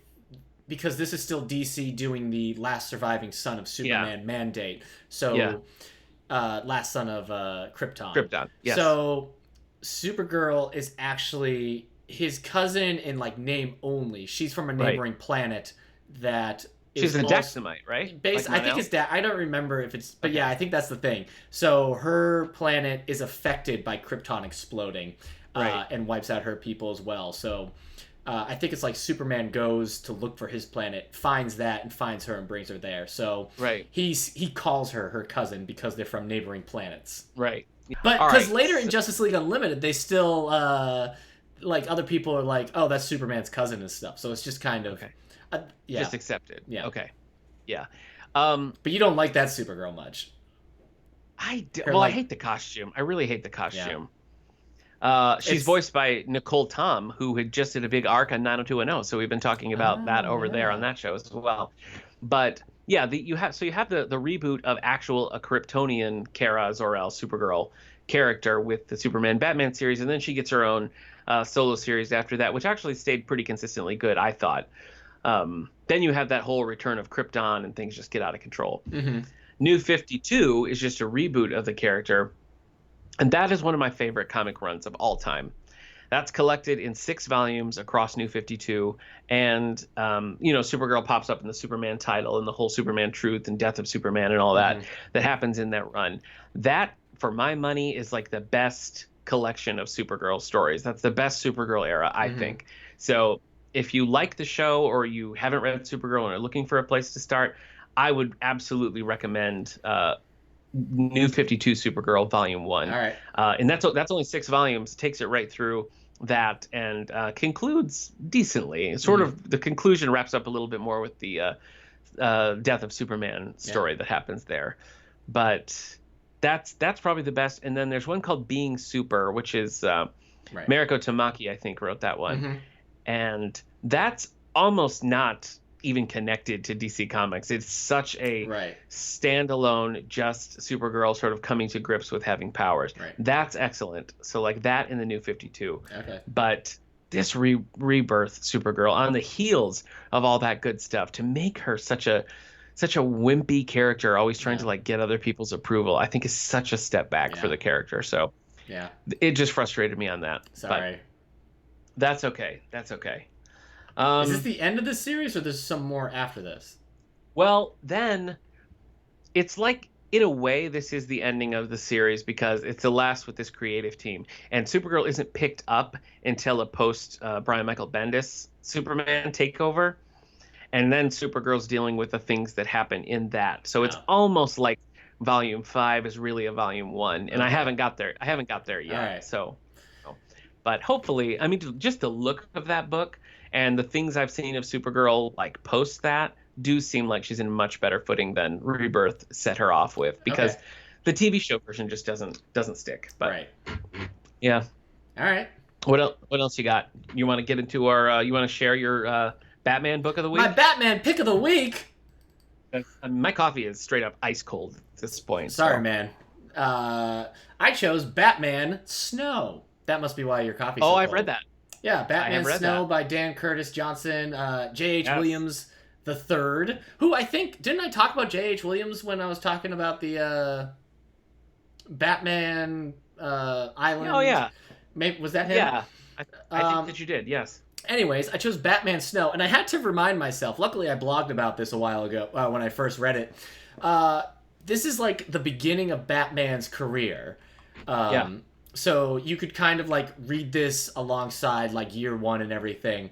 because this is still DC doing the last surviving son of Superman mandate. So last son of Krypton. Krypton. Yes. So Supergirl is actually his cousin in like name only. She's from a neighboring planet that she's a Dexamite, right? I think it's that. I don't remember if it's, but yeah, I think that's the thing. So her planet is affected by Krypton exploding, and wipes out her people as well. So I think it's like Superman goes to look for his planet, finds that, and finds her and brings her there. So he calls her cousin because they're from neighboring planets. Right. But because later in Justice League Unlimited, they still like other people are like, oh, that's Superman's cousin and stuff. So it's just kind of just accepted. Yeah. Okay. Yeah. But you don't like that Supergirl much. I hate the costume. I really hate the costume. She's voiced by Nicole Tom, who had just did a big arc on 90210. So we've been talking about that over there on that show as well. But yeah, you have the reboot of actual a Kryptonian Kara Zor-El Supergirl character with the Superman Batman series, and then she gets her own solo series after that, which actually stayed pretty consistently good, I thought. Then you have that whole return of Krypton, and things just get out of control. Mm-hmm. New 52 is just a reboot of the character, and that is one of my favorite comic runs of all time. That's collected in 6 volumes across New 52, and Supergirl pops up in the Superman title and the whole Superman truth and death of Superman and all that happens in that run. That, for my money, is like the best collection of Supergirl stories. That's the best Supergirl era, I think. So if you like the show or you haven't read Supergirl and are looking for a place to start, I would absolutely recommend New 52 Supergirl Volume 1. All right. And that's only 6 volumes, takes it right through that and concludes decently. Sort of the conclusion wraps up a little bit more with the death of Superman story that happens there. But that's probably the best. And then there's one called Being Super, which is Mariko Tamaki, I think, wrote that one. And that's almost not even connected to DC Comics. It's such a standalone, just Supergirl sort of coming to grips with having powers. That's excellent. So like that in the New 52. Okay. But this rebirth Supergirl on the heels of all that good stuff, to make her such a wimpy character, always trying to like get other people's approval, I think is such a step back for the character. So it just frustrated me on that. Sorry. But that's okay. That's okay. Is this the end of the series, or there's some more after this? Well, then it's like in a way, this is the ending of the series because it's the last with this creative team. And Supergirl isn't picked up until a post Brian Michael Bendis Superman takeover. And then Supergirl's dealing with the things that happen in that. So it's almost like Volume 5 is really a Volume 1. And I haven't got there. I haven't got there yet. Right. So, but hopefully, I mean, just the look of that book and the things I've seen of Supergirl, like post that, do seem like she's in much better footing than Rebirth set her off with, because the TV show version just doesn't stick. But right. Yeah. All right. What else you got? You want to get into our? You want to share your Batman book of the week? My Batman pick of the week. My coffee is straight up ice cold at this point. Sorry, man. I chose Batman Snow. That must be why your coffee's so cold. I've read that. Yeah, Batman Snow by Dan Curtis Johnson, J.H. Williams the Third, who I think, didn't I talk about J.H. Williams when I was talking about the Batman Island? Oh, yeah. Maybe, was that him? Yeah, I think that you did, yes. Anyways, I chose Batman Snow, and I had to remind myself, luckily I blogged about this a while ago when I first read it. This is like the beginning of Batman's career. So you could kind of like read this alongside like year one and everything.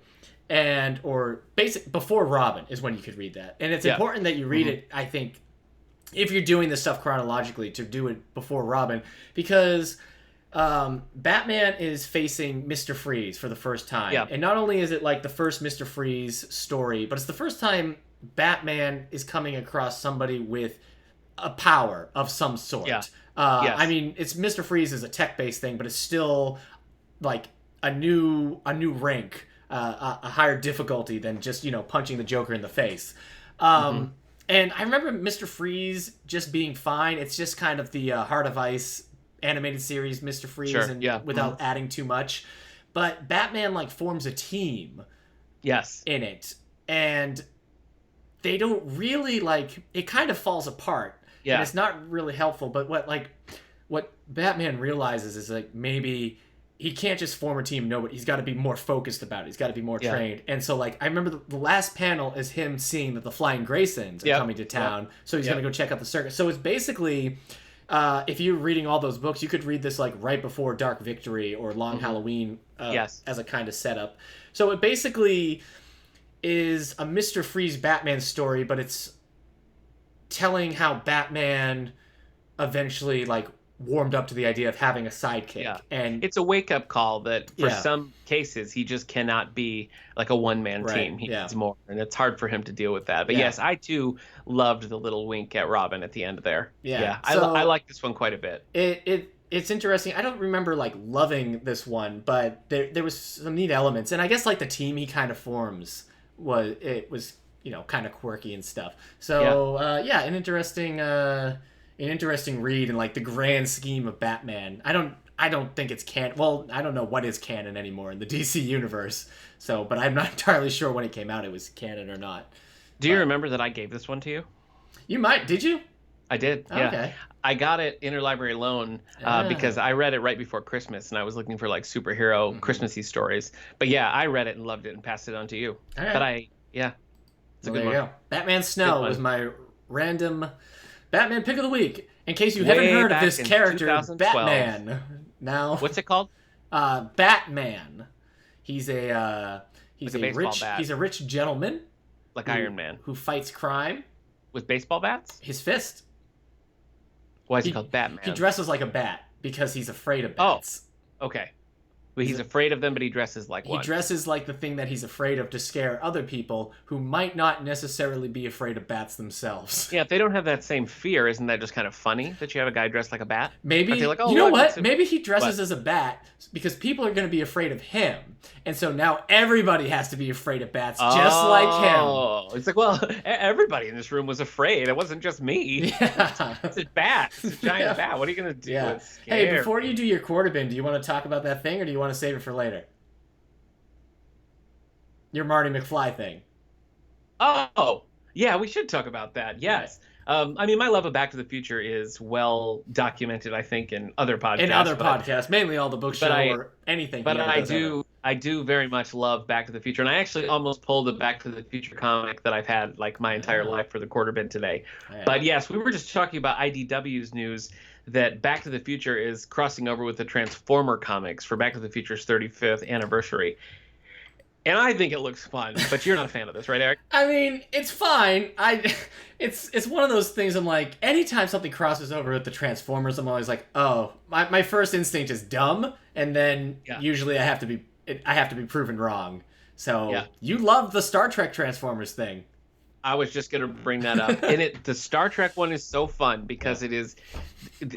Or before Robin is when you could read that. And it's important that you read it, I think, if you're doing this stuff chronologically, to do it before Robin, because Batman is facing Mr. Freeze for the first time. Yeah. And not only is it like the first Mr. Freeze story, but it's the first time Batman is coming across somebody with a power of some sort. Yeah. I mean, it's Mr. Freeze is a tech-based thing, but it's still like a new rank, a higher difficulty than just, punching the Joker in the face. And I remember Mr. Freeze just being fine. It's just kind of the Heart of Ice animated series Mr. Freeze, without adding too much. But Batman like forms a team in it, and they don't really like it. Kind of falls apart. And it's not really helpful. But what Batman realizes is like maybe he can't just form a team. No, but he's got to be more focused about it. He's got to be more trained. And so like I remember the last panel is him seeing that the Flying Graysons are coming to town. So he's gonna go check out the circus. So it's basically if you're reading all those books, you could read this like right before Dark Victory or Long Halloween as a kind of setup. So it basically is a Mr. Freeze Batman story, but it's telling how Batman eventually like warmed up to the idea of having a sidekick. Yeah. And it's a wake-up call that for some cases he just cannot be like a one-man team. He needs more, and it's hard for him to deal with that. But yes, I too loved the little wink at Robin at the end there. I like this one quite a bit. It's interesting. I don't remember like loving this one, but there was some neat elements, and I guess like the team he kind of forms was kind of quirky and stuff. So an interesting read in like the grand scheme of Batman. I don't think it's canon. Well, I don't know what is canon anymore in the DC universe. So, but I'm not entirely sure when it came out it was canon or not. Do you remember that I gave this one to you? You might. Did you? I did. Yeah. Okay. I got it interlibrary loan because I read it right before Christmas, and I was looking for like superhero Christmassy stories. But yeah, I read it and loved it and passed it on to you. All right. But it's a good one. There you go. Batman Snow was my random Batman pick of the week. In case you haven't heard of this character, Batman. Now, what's it called? Batman. He's a rich gentleman, like Iron Man, who fights crime with baseball bats. His fist. Why is he called Batman? He dresses like a bat because he's afraid of bats. Oh, okay. But he's afraid of them, but he dresses like one. He dresses like the thing that he's afraid of to scare other people who might not necessarily be afraid of bats themselves. Yeah, if they don't have that same fear, isn't that just kind of funny that you have a guy dressed like a bat? Maybe. Like, you know what? Maybe he dresses as a bat because people are going to be afraid of him. And so now everybody has to be afraid of bats just like him. Oh, it's like, well, everybody in this room was afraid. It wasn't just me. Yeah. It's a bat. It's a giant bat. What are you going to do? Yeah. Hey, before you do your quarter bin, do you want to talk about that thing or do you want to save it for later? Your Marty McFly thing. Oh, yeah, we should talk about that. Yes. I mean, my love of Back to the Future is well documented, I think, in other podcasts. Mainly all the book show or anything. But I do very much love Back to the Future, and I actually almost pulled a Back to the Future comic that I've had like my entire life for the quarter bin today. Yeah. But yes, we were just talking about IDW's news that Back to the Future is crossing over with the Transformer comics for Back to the Future's 35th anniversary. And I think it looks fun, but you're not a fan of this, right, Eric? I mean, it's fine. It's one of those things. I'm like, anytime something crosses over with the Transformers, I'm always like, oh, my first instinct is dumb, and then usually I have to be proven wrong. So you love the Star Trek Transformers thing. I was just gonna bring that up. And the Star Trek one is so fun because it is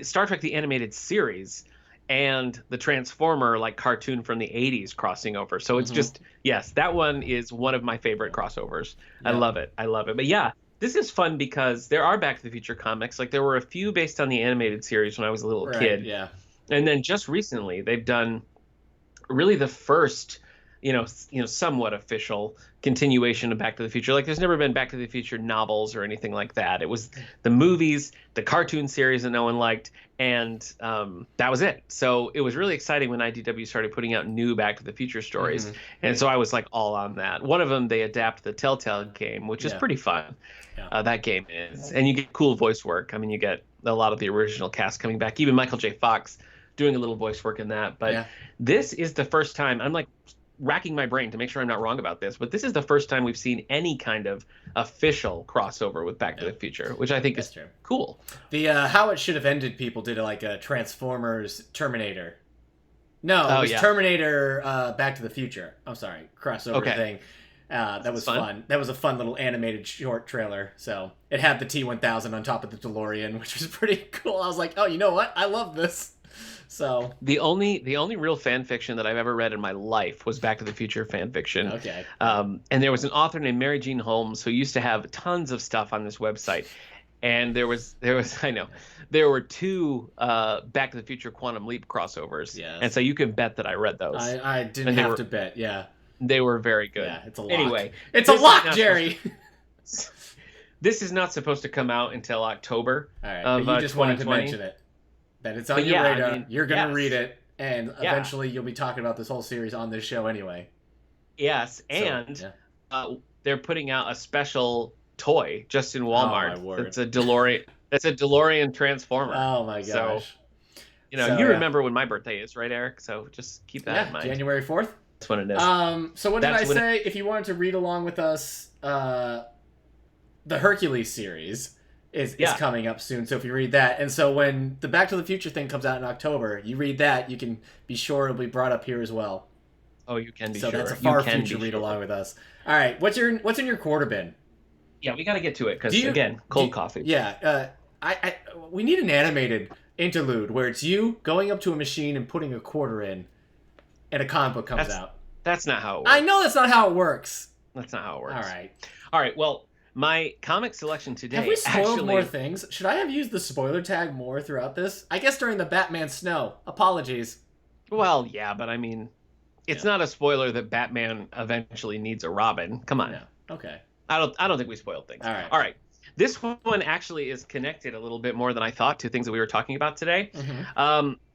Star Trek the animated series and the Transformer like cartoon from the 80s crossing over. So it's just, yes, that one is one of my favorite crossovers. Yeah. I love it. But yeah, this is fun because there are Back to the Future comics. Like there were a few based on the animated series when I was a little kid. Yeah. And then just recently they've done really the first, somewhat official continuation of Back to the Future. Like there's never been Back to the Future novels or anything like that. It was the movies, the cartoon series that no one liked, and that was it. So it was really exciting when IDW started putting out new Back to the Future stories. And so I was like all on that. One of them, they adapt the Telltale game, which is pretty fun. That game is. And you get cool voice work. I mean, you get a lot of the original cast coming back, even Michael J. Fox doing a little voice work in that. But this is the first time, I'm like racking my brain to make sure I'm not wrong about this, but this is the first time we've seen any kind of official crossover with Back to the Future, which I think is cool. The How It Should Have Ended people did like a Transformers Terminator. No, it was Terminator Back to the Future. I'm sorry, crossover thing. That was fun. That was a fun little animated short trailer. So it had the T-1000 on top of the DeLorean, which was pretty cool. I was like, oh, you know what? I love this. So the only real fan fiction that I've ever read in my life was Back to the Future fan fiction. Okay. And there was an author named Mary Jean Holmes who used to have tons of stuff on this website. And there were two Back to the Future Quantum Leap crossovers. Yes. And so you can bet that I read those. I didn't have to bet. Yeah. They were very good. Yeah, it's a lot. Anyway, it's a lot, Jerry. This is not supposed to come out until October. All right, of you just wanted to mention it. That it's on your radar. I mean, you're going to read it, and eventually you'll be talking about this whole series on this show anyway. Yes, and they're putting out a special toy just in Walmart. Oh, my word. It's a DeLorean. It's a DeLorean Transformer. Oh my gosh! So, you remember when my birthday is, right, Eric? So just keep that in mind. January 4th. That's when it is. So what did I say? If you wanted to read along with us, the Hercules series is coming up soon. So if you read that, and so when the Back to the Future thing comes out in October, you read that, you can be sure it'll be brought up here as well. Oh, you can be sure. So that's a far future read along with us. All right, what's in your quarter bin? Yeah, we got to get to it because again, cold coffee. Yeah, we need an animated interlude where it's you going up to a machine and putting a quarter in, and a comic book comes out. That's not how it works. I know that's not how it works. That's not how it works. All right. Well, my comic selection today. Have we spoiled more things? Should I have used the spoiler tag more throughout this? I guess during the Batman Snow. Apologies. Well, yeah, but I mean, it's not a spoiler that Batman eventually needs a Robin. Come on. Yeah. Okay. I don't think we spoiled things. All right. This one actually is connected a little bit more than I thought to things that we were talking about today.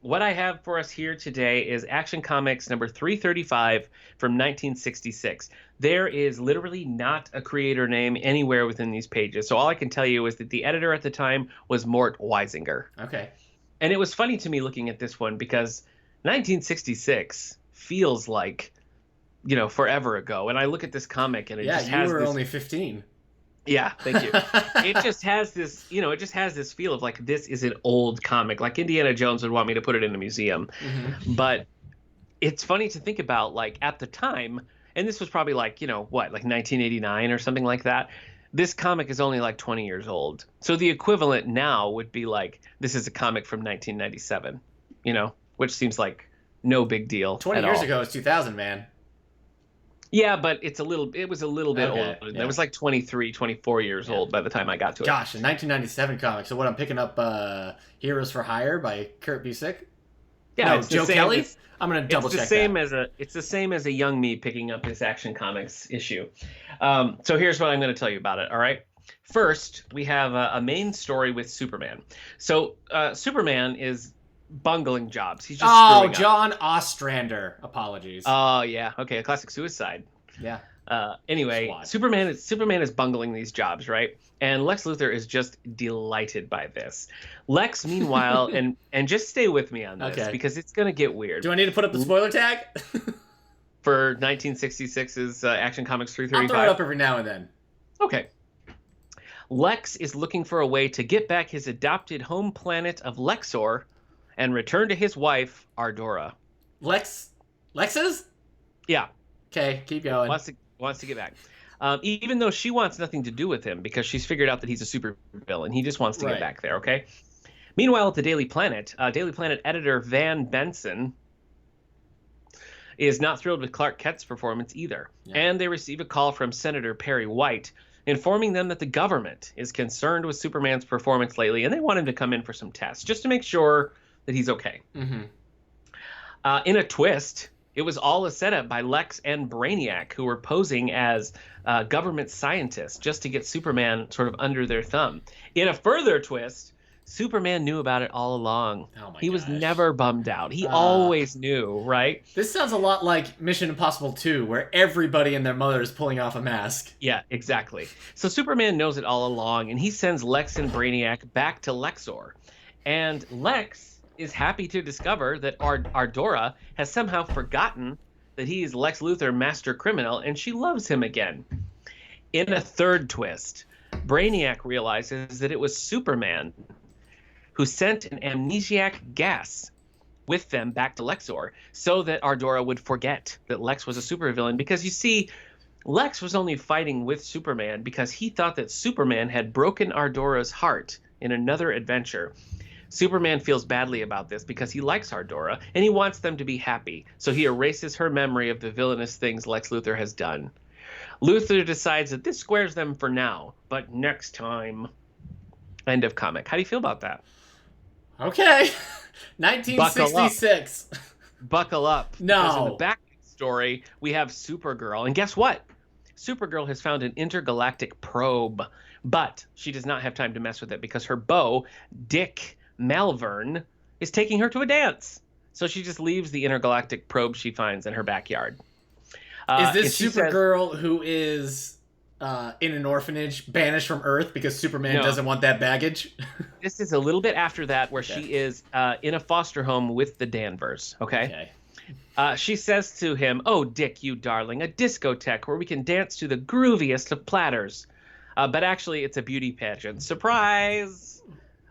What I have for us here today is Action Comics number 335 from 1966. There is literally not a creator name anywhere within these pages. So all I can tell you is that the editor at the time was Mort Weisinger. Okay. And it was funny to me looking at this one because 1966 feels like, forever ago. And I look at this comic and it just has you were only 15. Yeah, thank you. It just has this, feel of like this is an old comic. Like Indiana Jones would want me to put it in a museum. But it's funny to think about, like, at the time, and this was probably like, like 1989 or something like that. This comic is only like 20 years old. So the equivalent now would be like, this is a comic from 1997, which seems like no big deal. 20 years ago is 2000, man. Yeah, but it was a little bit older. Yeah. It was like 23, 24 years old by the time I got to it. Gosh, a 1997 comic. So what, I'm picking up Heroes for Hire by Kurt Busiek? Yeah, no, Joe Kelly? I'm going to double check that. It's the same as a young me picking up this Action Comics issue. So here's what I'm going to tell you about it, all right? First, we have a main story with Superman. So Superman is bungling jobs. He's just screwing up. John Ostrander. Apologies. Oh yeah, okay, a classic suicide. Yeah. Anyway, Squad. Superman is bungling these jobs, right? And Lex Luthor is just delighted by this. Lex, meanwhile, and just stay with me on this because it's gonna get weird. Do I need to put up the spoiler tag? For 1966's Action Comics 335? I'll throw it up every now and then. Okay. Lex is looking for a way to get back his adopted home planet of Lexor and return to his wife, Ardora. Lex's? Yeah. Okay, keep going. Wants to get back. Even though she wants nothing to do with him because she's figured out that he's a super villain. He just wants to get back there, okay? Meanwhile, at the Daily Planet editor Van Benson is not thrilled with Clark Kent's performance either. Yeah. And they receive a call from Senator Perry White informing them that the government is concerned with Superman's performance lately, and they want him to come in for some tests just to make sure that he's okay. Mm-hmm. In a twist, it was all a setup by Lex and Brainiac, who were posing as government scientists just to get Superman sort of under their thumb. In a further twist, Superman knew about it all along. He was never bummed out. He always knew, right? This sounds a lot like Mission Impossible 2, where everybody and their mother is pulling off a mask. Yeah, exactly. So Superman knows it all along, and he sends Lex and Brainiac back to Lexor. And Lex is happy to discover that Ardora has somehow forgotten that he is Lex Luthor, master criminal, and she loves him again. In a third twist, Brainiac realizes that it was Superman who sent an amnesiac gas with them back to Lexor so that Ardora would forget that Lex was a supervillain. Because you see, Lex was only fighting with Superman because he thought that Superman had broken Ardora's heart in another adventure. Superman feels badly about this because he likes Ardora and he wants them to be happy. So he erases her memory of the villainous things Lex Luthor has done. Luthor decides that this squares them for now, but next time. End of comic. How do you feel about that? Okay. 1966. Buckle up. No. Because in the back story, we have Supergirl. And guess what? Supergirl has found an intergalactic probe, but she does not have time to mess with it because her beau, Dick Malvern, is taking her to a dance. So she just leaves the intergalactic probe she finds in her backyard. Is this Supergirl who is in an orphanage, banished from Earth because Superman doesn't want that baggage? This is a little bit after that, where she is in a foster home with the Danvers. Okay. She says to him, "Oh, Dick, you darling, a discotheque where we can dance to the grooviest of platters." But actually, it's a beauty pageant. Surprise!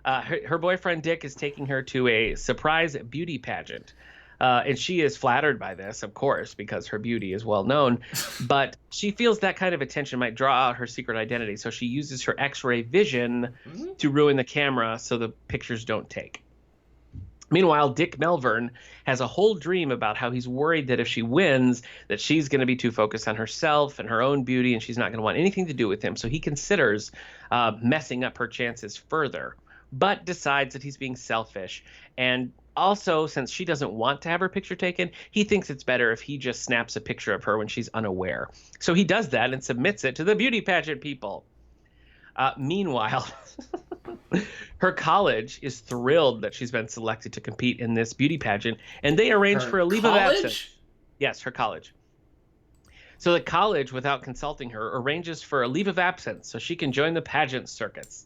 Her boyfriend Dick is taking her to a surprise beauty pageant. And she is flattered by this, of course, because her beauty is well known. But she feels that kind of attention might draw out her secret identity. So she uses her X-ray vision to ruin the camera so the pictures don't take. Meanwhile, Dick Malvern has a whole dream about how he's worried that if she wins, that she's going to be too focused on herself and her own beauty, and she's not going to want anything to do with him. So he considers messing up her chances further, but decides that he's being selfish. And also, since she doesn't want to have her picture taken, he thinks it's better if he just snaps a picture of her when she's unaware. So he does that and submits it to the beauty pageant people. Meanwhile, her college is thrilled that she's been selected to compete in this beauty pageant, and they arrange for a leave of absence. Yes, her college. So the college, without consulting her, arranges for a leave of absence so she can join the pageant circuits.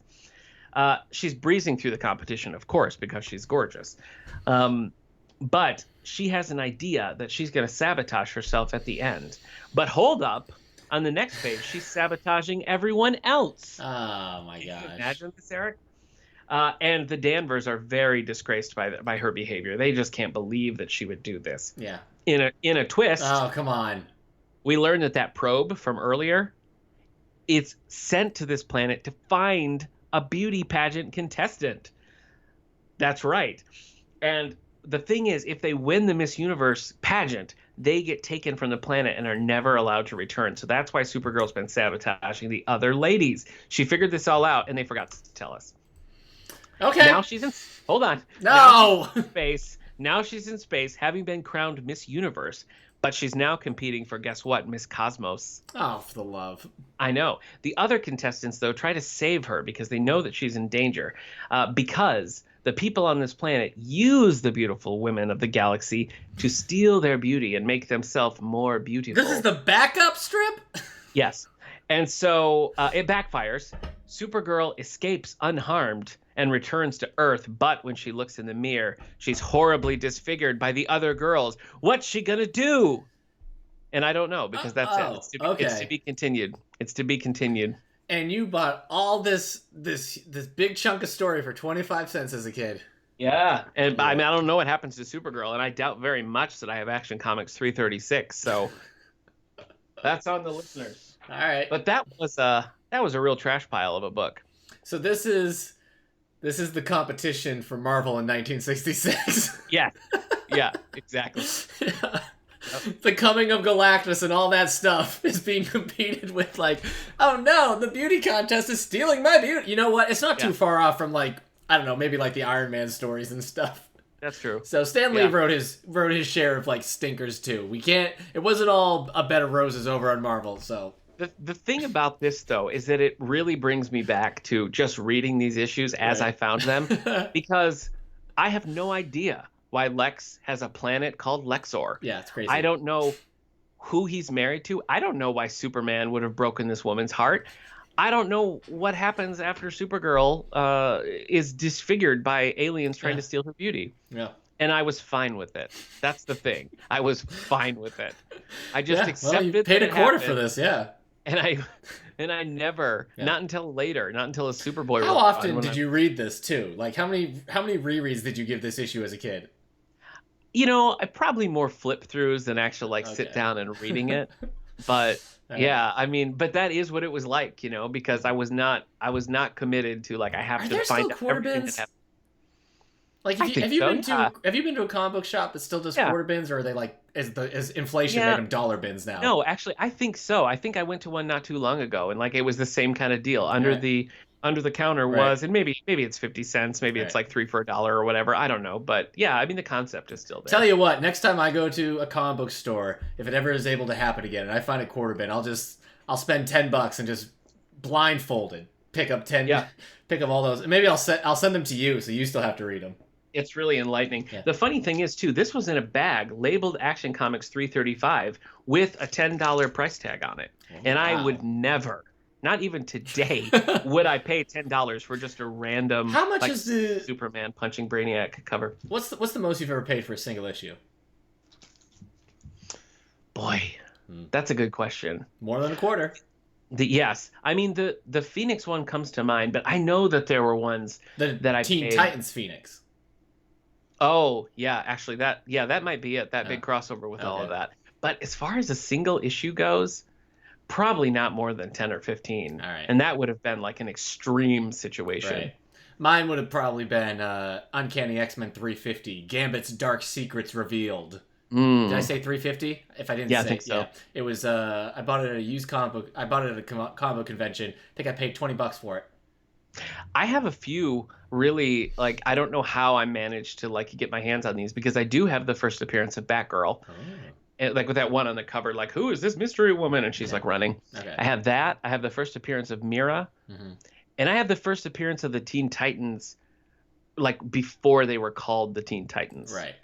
She's breezing through the competition, of course, because she's gorgeous. But she has an idea that she's going to sabotage herself at the end. But hold up. On the next page, she's sabotaging everyone else. Oh, my gosh. Can you imagine this, Eric? And the Danvers are very disgraced by her behavior. They just can't believe that she would do this. Yeah. In a twist. Oh, come on. We learned that probe from earlier, it's sent to this planet to find a beauty pageant contestant. That's right. And the thing is, if they win the Miss Universe pageant, they get taken from the planet and are never allowed to return. So that's why Supergirl's been sabotaging the other ladies. She figured this all out, and they forgot to tell us. Okay. Now she's in... Hold on. No! Now she's in space, having been crowned Miss Universe. But she's now competing for, guess what, Miss Cosmos. Oh, for the love. I know. The other contestants, though, try to save her because they know that she's in danger. Because the people on this planet use the beautiful women of the galaxy to steal their beauty and make themselves more beautiful. This is the backup strip? Yes. And so it backfires. Supergirl escapes unharmed and returns to Earth, but when she looks in the mirror, she's horribly disfigured by the other girls. What's she gonna do? And I don't know, because that's it. It's to be continued. It's to be continued. And you bought all this big chunk of story for 25 cents as a kid. Yeah, and I mean, I don't know what happens to Supergirl, and I doubt very much that I have Action Comics 336. So that's on the listeners. All right, but that was a real trash pile of a book. So this is the competition for Marvel in 1966. Yeah, exactly. Yeah. Yep. The coming of Galactus and all that stuff is being competed with, like, oh no, the beauty contest is stealing my beauty. You know what? It's not too far off from, like, I don't know, maybe like the Iron Man stories and stuff. That's true. So Stan Lee wrote his share of, like, stinkers too. It wasn't all a bed of roses over on Marvel, so. The thing about this, though, is that it really brings me back to just reading these issues as I found them, because I have no idea why Lex has a planet called Lexor. Yeah, it's crazy. I don't know who he's married to. I don't know why Superman would have broken this woman's heart. I don't know what happens after Supergirl is disfigured by aliens trying to steal her beauty. Yeah. And I was fine with it. That's the thing. I was fine with it. I just accepted you paid that a quarter happened, for this, yeah. And I never, not until later, not until a Superboy. How often did you read this too? Like how many rereads did you give this issue as a kid? You know, I probably more flip throughs than actually sit down and reading it. But yeah, I mean, but that is what it was like, you know, because I was not committed to, like, I have to find out everything that happened. Like, have you been to a comic book shop that still does quarter bins, or are they like as inflation made them dollar bins now? No, actually, I think so. I think I went to one not too long ago, and like it was the same kind of deal. Under the counter was, and maybe it's 50 cents, maybe it's like $3 for $1 or whatever. I don't know, but yeah, I mean the concept is still there. Tell you what, next time I go to a comic book store, if it ever is able to happen again, and I find a quarter bin, I'll spend $10 and just blindfolded pick up all those. And maybe I'll send them to you, so you still have to read them. It's really enlightening. Yeah. The funny thing is, too, this was in a bag labeled Action Comics 335 with a $10 price tag on it. Oh, and I would never, not even today, would I pay $10 for just a random How much is the Superman punching Brainiac cover. What's the most you've ever paid for a single issue? Boy, that's a good question. More than a quarter. Yes. I mean, the Phoenix one comes to mind, but I know that there were ones that I paid. Teen Titans Phoenix. Oh, yeah, actually that might be it. That big crossover with all of that. But as far as a single issue goes, probably not more than 10 or 15. All right. And that would have been like an extreme situation. Right. Mine would have probably been Uncanny X-Men 350, Gambit's Dark Secrets Revealed. Did I say 350? If I didn't say, I think so. Yeah. It was I bought it at a used comic book. I bought it at a comic book convention. I think I paid $20 for it. I have a few really, like, I don't know how I managed to like get my hands on these, because I do have the first appearance of Batgirl. Oh. And, like, with that one on the cover, like, who is this mystery woman? And she's like running. Okay. I have that. I have the first appearance of Mira. Mm-hmm. And I have the first appearance of the Teen Titans, like, before they were called the Teen Titans. Right.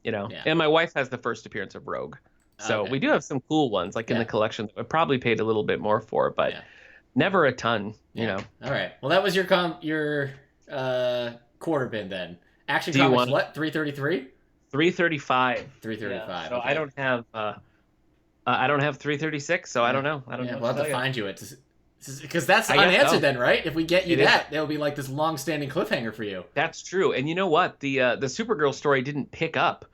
You know? Yeah. And my wife has the first appearance of Rogue. So we do have some cool ones, like, in the collection that I probably paid a little bit more for, but never a ton, you know. All right. Well, that was your quarter bin then. Action Comics, what? 333? 335. 335. Yeah. So I don't have 336, so I don't know. I don't know. We'll have to find you it. Because that's unanswered then, right? If we get you that'll be like this long-standing cliffhanger for you. That's true. And you know what? The Supergirl story didn't pick up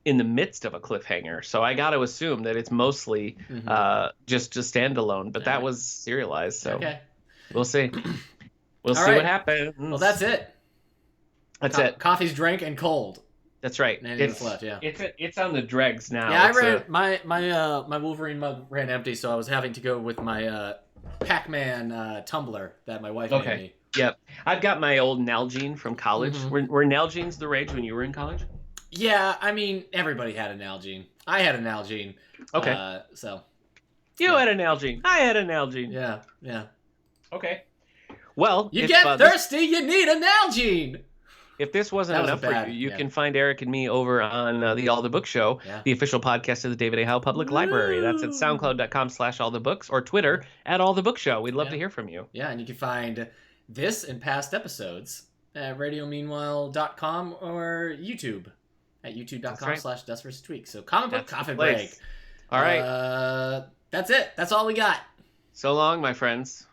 in the midst of a cliffhanger, so I got to assume that it's mostly just a standalone. But that was serialized, so we'll see. We'll see what happens. Well, that's it. That's it. Coffee's drank and cold. That's right. It's left, it's on the dregs now. Yeah, I ran my Wolverine mug ran empty, so I was having to go with my Pac-Man tumbler that my wife made me. Yep. I've got my old Nalgene from college. Were Nalgenes the rage when you were in college? Yeah, I mean, everybody had a Nalgene. I had an Nalgene. Okay. So. You had an Nalgene. I had an Nalgene. Yeah. Okay. Well, you get thirsty, you need a Nalgene. If this wasn't enough for you, you can find Eric and me over on the All the Book Show, the official podcast of the David A. Howe Public Library. That's at soundcloud.com/allthebooks or Twitter at All the Book Show. We'd love to hear from you. Yeah, and you can find this and past episodes at radiomeanwhile.com or YouTube at youtube.com/DustVersusTweak. So comic book coffee break. All right. That's it. That's all we got. So long, my friends.